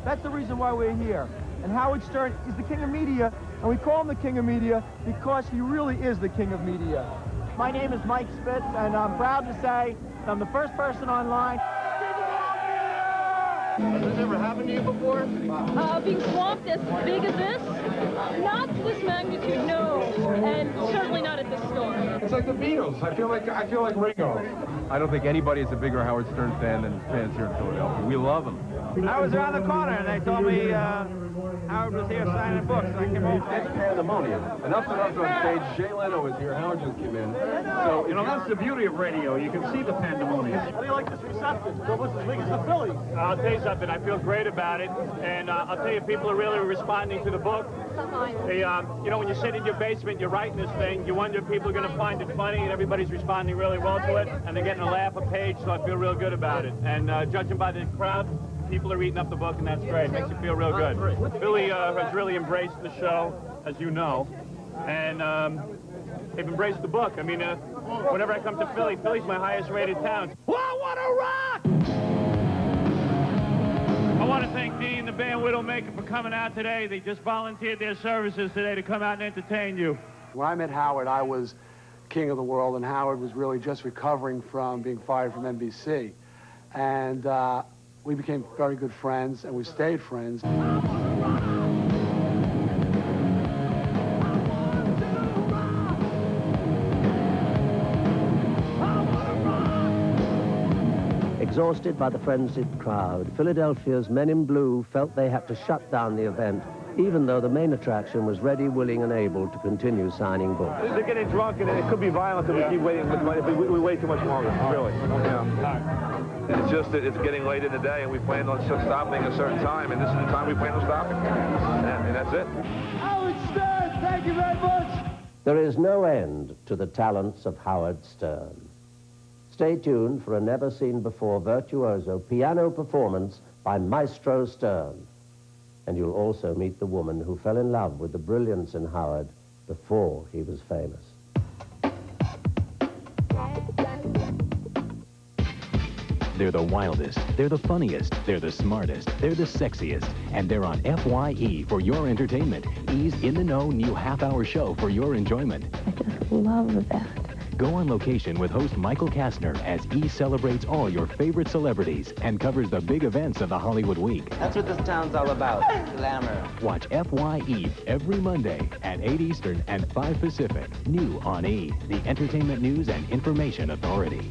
That's the reason why we're here. And Howard Stern is the king of media, and we call him the king of media because he really is the king of media. My name is Mike Spitz, and I'm proud to say that I'm the first person online. Has this ever happened to you before? Being swamped as big as this? Not to this magnitude, no. And certainly not at this store. It's like the Beatles. I feel like Ringo. I don't think anybody is a bigger Howard Stern fan than fans here in Philadelphia. We love him. I was around the corner, and they told me Howard was here signing books, so I came over. It's pandemonium. Enough on stage. Jay Leno was here. Howard just came in. So, that's the beauty of radio. You can see the pandemonium. How do you like this reception? Almost as big as the Phillies. I'll tell you something. I feel great about it. And I'll tell you, people are really responding to the book. They, when you sit in your basement, you're writing this thing, you wonder if people are going to find it funny, and everybody's responding really well to it, and they're getting a laugh a page, so I feel real good about it. And judging by the crowd, people are eating up the book, and that's great. It makes you feel real good. Philly has really embraced the show, as you know, and they've embraced the book. I mean, Whenever I come to Philly, Philly's my highest rated town. Whoa, what a rock! I want to thank Dean and the band Widowmaker for coming out today. They just volunteered their services today to come out and entertain you. When I met Howard, I was king of the world, and Howard was really just recovering from being fired from NBC. And we became very good friends, and we stayed friends. Exhausted by the frenzied crowd, Philadelphia's Men in Blue felt they had to shut down the event, even though the main attraction was ready, willing, and able to continue signing books. They're getting drunk, and it could be violent if we keep waiting. We wait too much longer, really. Yeah. It's just that it's getting late in the day, and we planned on stopping at a certain time, and this is the time we plan on stopping. And that's it. Howard Stern, thank you very much. There is no end to the talents of Howard Stern. Stay tuned for a never-seen-before virtuoso piano performance by Maestro Stern. And you'll also meet the woman who fell in love with the brilliance in Howard before he was famous. They're the wildest, they're the funniest, they're the smartest, they're the sexiest, and they're on FYE for your entertainment. E's in-the-know new half-hour show for your enjoyment. I just love that. Go on location with host Michael Kastner as E celebrates all your favorite celebrities and covers the big events of the Hollywood Week. That's what this town's all about, glamour. Watch FYE every Monday at 8 Eastern and 5 Pacific. New on E, the entertainment news and information authority.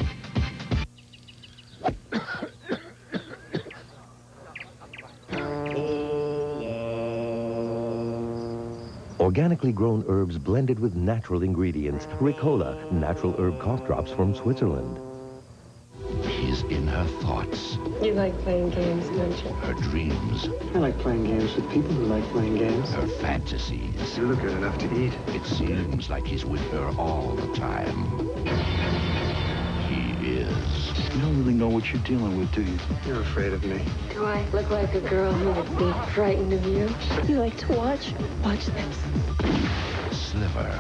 Organically grown herbs blended with natural ingredients. Ricola, natural herb cough drops from Switzerland. She's in her thoughts, You like playing games, don't you? her dreams, I like playing games with people who like playing games. her fantasies. You look good enough to eat. It seems like he's with her all the time. He is. You don't really know what you're dealing with, do you? You're afraid of me. Do I look like a girl who would be frightened of you? You like to watch? Watch this. Sliver.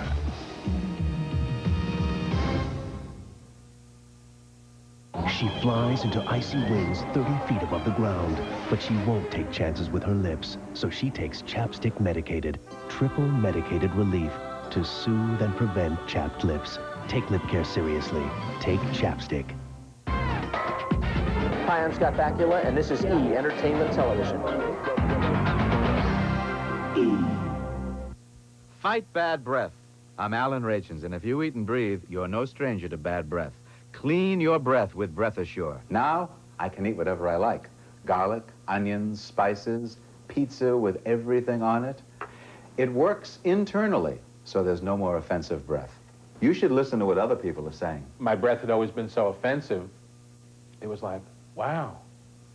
She flies into icy wings 30 feet above the ground, but she won't take chances with her lips, so she takes Chapstick Medicated, triple medicated relief to soothe and prevent chapped lips. Take lip care seriously. Take Chapstick. Hi, I'm Scott Bakula, and this is E! Entertainment Television. Fight bad breath. I'm Alan Rachins, and if you eat and breathe, you're no stranger to bad breath. Clean your breath with Breath Assure. Now, I can eat whatever I like. Garlic, onions, spices, pizza with everything on it. It works internally, so there's no more offensive breath. You should listen to what other people are saying. My breath had always been so offensive. It was like, wow,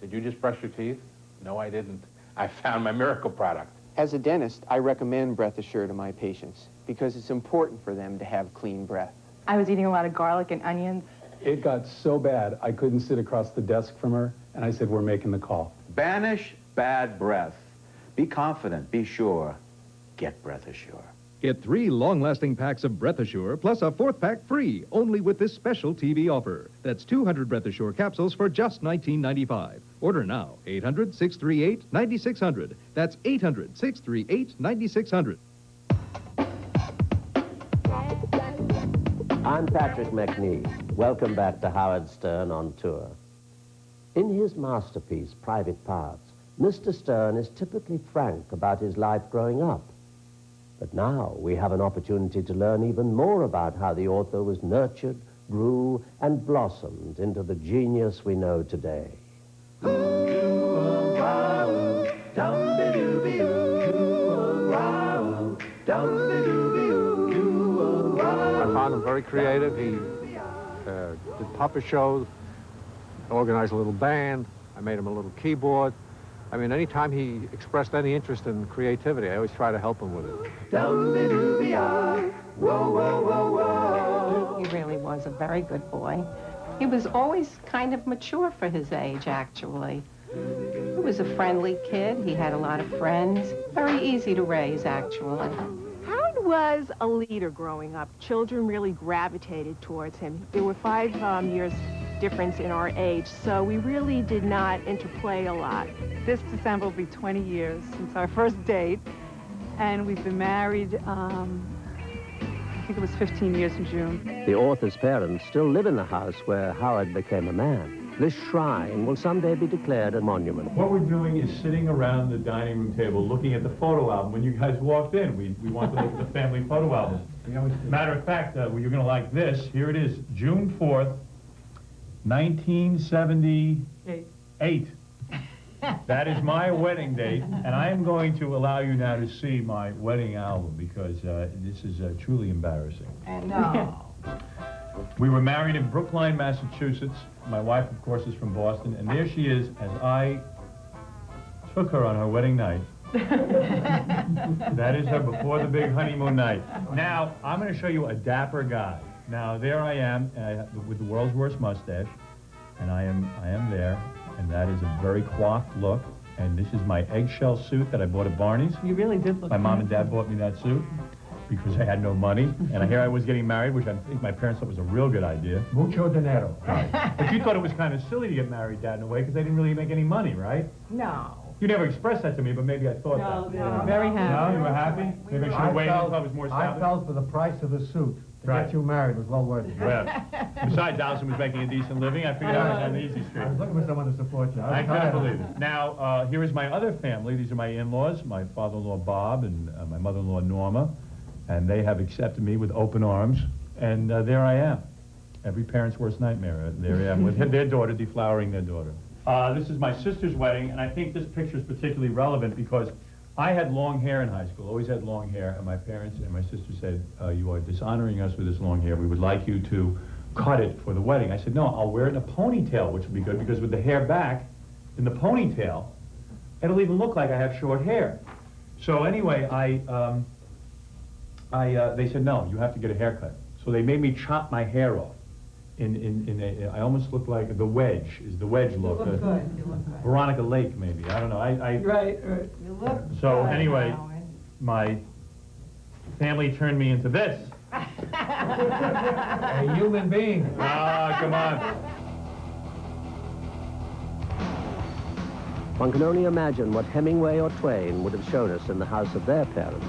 did you just brush your teeth? No, I didn't. I found my miracle product. As a dentist, I recommend Breath Assure to my patients because it's important for them to have clean breath. I was eating a lot of garlic and onions. It got so bad, I couldn't sit across the desk from her, and I said, we're making the call. Banish bad breath. Be confident, be sure. Get Breath Assure. Get 3 long-lasting packs of Breath Assure plus a 4th pack free, only with this special TV offer. That's 200 Breath Assure capsules for just $19.95. Order now, 800-638-9600. That's 800-638-9600. I'm Patrick McNee. Welcome back to Howard Stern on Tour. In his masterpiece, Private Parts, Mr. Stern is typically frank about his life growing up. But now we have an opportunity to learn even more about how the author was nurtured, grew, and blossomed into the genius we know today. I found him very creative. He did puppet shows, organized a little band. I made him a little keyboard. I mean, anytime he expressed any interest in creativity, I always try to help him with it. He really was a very good boy. He was always kind of mature for his age, actually. He was a friendly kid. He had a lot of friends. Very easy to raise, actually. How was a leader growing up. Children really gravitated towards him. There were 5 years difference in our age, so we really did not interplay a lot. This December will be 20 years since our first date, and we've been married, I think it was 15 years in June. The author's parents still live in the house where Howard became a man. This shrine will someday be declared a monument. What we're doing is sitting around the dining room table looking at the photo album. When you guys walked in, we wanted to look at the family photo album. Matter of fact, you're going to like this. Here it is, June 4th, 1978. That is my wedding date, and I am going to allow you now to see my wedding album because this is truly embarrassing. No. We were married in Brookline, Massachusetts. My wife, of course, is from Boston, and there she is as I took her on her wedding night. That is her before the big honeymoon night. Now, I'm going to show you a dapper guy. Now, there I am with the world's worst mustache, and I am there, and that is a very coiffed look. And this is my eggshell suit that I bought at Barney's. You really did look My mom and dad bought me that suit because I had no money, and here I was getting married, which I think my parents thought was a real good idea. Mucho dinero. Right. But you thought it was kind of silly to get married, Dad, in a way, because they didn't really make any money, right? No. You never expressed that to me, but maybe I thought that. No, very happy. No, you were happy? Maybe I should have waited until I was more established. I felt for the price of the suit. To get you married was well worth it. Well, besides, Allison was making a decent living. I figured I was on the easy street. I was looking for someone to support you. I couldn't believe it. Now, here is my other family. These are my in-laws, my father-in-law Bob and my mother-in-law Norma. And they have accepted me with open arms. And there I am. Every parent's worst nightmare. There I am with their daughter, deflowering their daughter. This is my sister's wedding, and I think this picture is particularly relevant because I had long hair in high school, always had long hair, and my parents and my sister said, you are dishonoring us with this long hair. We would like you to cut it for the wedding. I said, no, I'll wear it in a ponytail, which would be good, because with the hair back in the ponytail, it'll even look like I have short hair. So anyway, they said, no, you have to get a haircut. So they made me chop my hair off. I almost look like the Wedge, is the Wedge look. You look good. You look good. Veronica Lake, maybe. I don't know. Right. You look So good, anyway, Howard. my family turned me into this. A human being. Ah, come on. One can only imagine what Hemingway or Twain would have shown us in the house of their parents.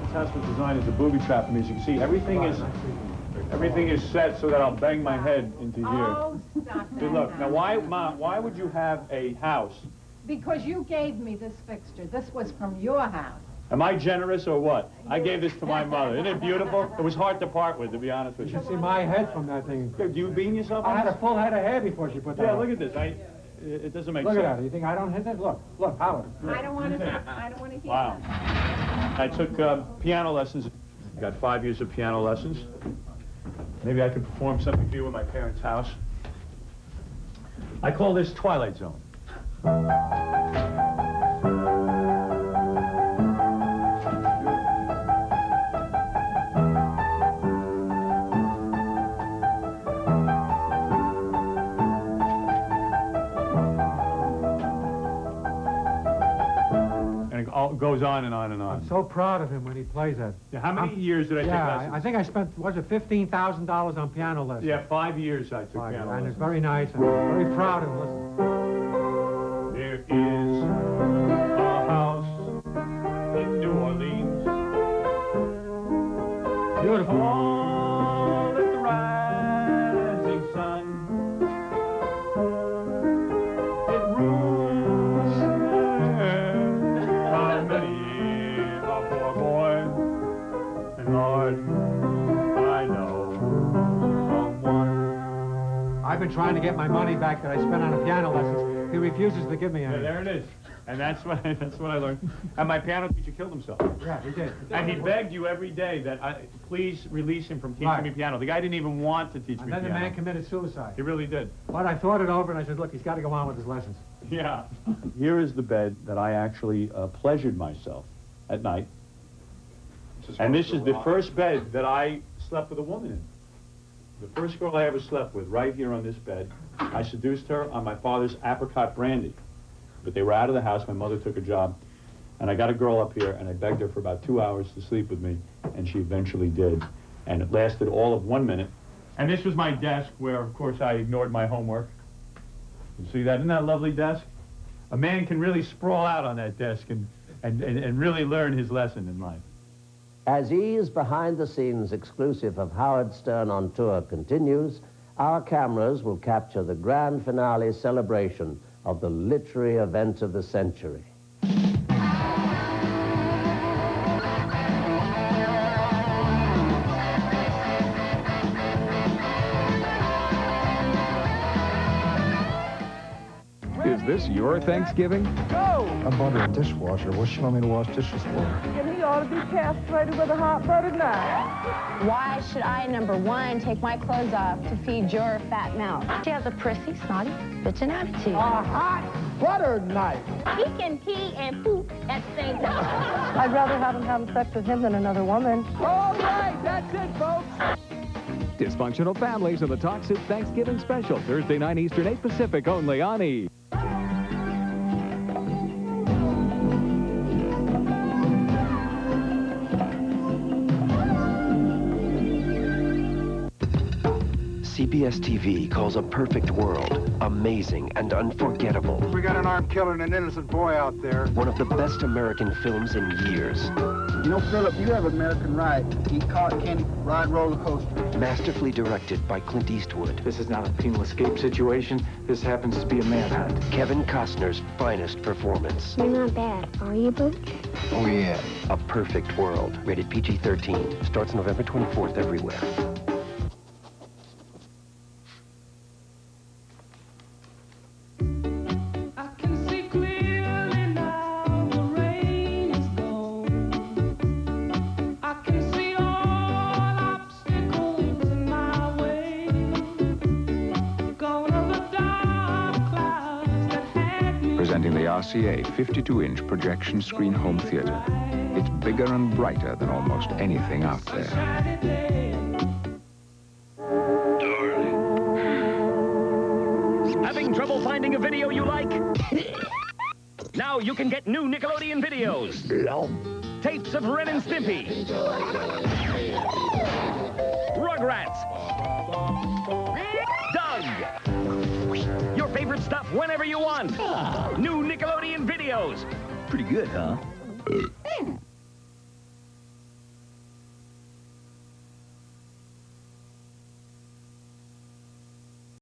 This house was designed as a booby trap for me. As you can see, everything is set so that I'll bang my head into here. Oh, stop Good luck. Now, Mom, why would you have a house? Because you gave me this fixture. This was from your house. Am I generous or what? I gave this to my mother. Isn't it beautiful? It was hard to part with, to be honest with you. You should see my head from that thing. Do you bean yourself? I had a full head of hair before she put that on. Look at this. It doesn't make sense. Look at that. You think I don't hit that? Look, Howard. I don't want to hear Wow. that. I took piano lessons. Got 5 years of piano lessons. Maybe I could perform something for you in my parents' house. I call this Twilight Zone. Goes on and on and on. I'm so proud of him when he plays that. Yeah, how many years did I take lessons? I think I spent, was it $15,000 on piano lessons? Yeah, 5 years I took piano And lessons. it's very nice, and I'm very proud of him. Listen. There is a house in New Orleans. Beautiful. All at the rising sun. It rules many a poor boy, and Lord, I know someone. I've been trying to get my money back that I spent on piano lessons. He refuses to give me any. Yeah, there it is. And that's what I learned. And my piano teacher killed himself. Yeah, he did. And he begged you every day that please release him from teaching me piano. The guy didn't even want to teach me piano. And then the man committed suicide. He really did. But I thought it over, and I said, look, he's got to go on with his lessons. Yeah. Here is the bed that I actually pleasured myself at night. And this is the first bed that I slept with a woman in. The first girl I ever slept with, right here on this bed. I seduced her on my father's apricot brandy. But they were out of the house. My mother took a job And I got a girl up here, and I begged her for about 2 hours to sleep with me, and she eventually did. And it lasted all of 1 minute. And this was my desk, where, of course, I ignored my homework. You see that? Isn't that a lovely desk? A man can really sprawl out on that desk and really learn his lesson in life. As E's behind-the-scenes exclusive of Howard Stern on Tour continues, our cameras will capture the grand finale celebration of the literary event of the century. Is this your Thanksgiving? Go! I bought her a dishwasher. What she want me to wash dishes for? And he ought to be castrated with a hot buttered knife. Why should I, number one, take my clothes off to feed your fat mouth? She has a prissy, snotty, bitchin' attitude. A hot buttered knife. He can pee and poop at the same time. I'd rather have him having sex with him than another woman. All right, that's it, folks. Dysfunctional Families of the Talk Soup Thanksgiving Special, Thursday 9 Eastern, 8 Pacific, only on E! CBS TV calls A Perfect World amazing and unforgettable. We got an armed killer and an innocent boy out there. One of the best American films in years. You know, Philip, you have American right. Eat cotton candy, ride roller coasters. Masterfully directed by Clint Eastwood. This is not a penal escape situation. This happens to be a manhunt. Kevin Costner's finest performance. You're not bad, are you, Butch? Oh, yeah. A Perfect World. Rated PG-13. Starts November 24th everywhere. Presenting the RCA 52-inch projection screen home theater. It's bigger and brighter than almost anything out there. Having trouble finding a video you like? Now you can get new Nickelodeon videos. Tapes of Ren and Stimpy. Rugrats. Doug. Your favorite stuff whenever you want. New Nickelodeon videos. Pretty good, huh?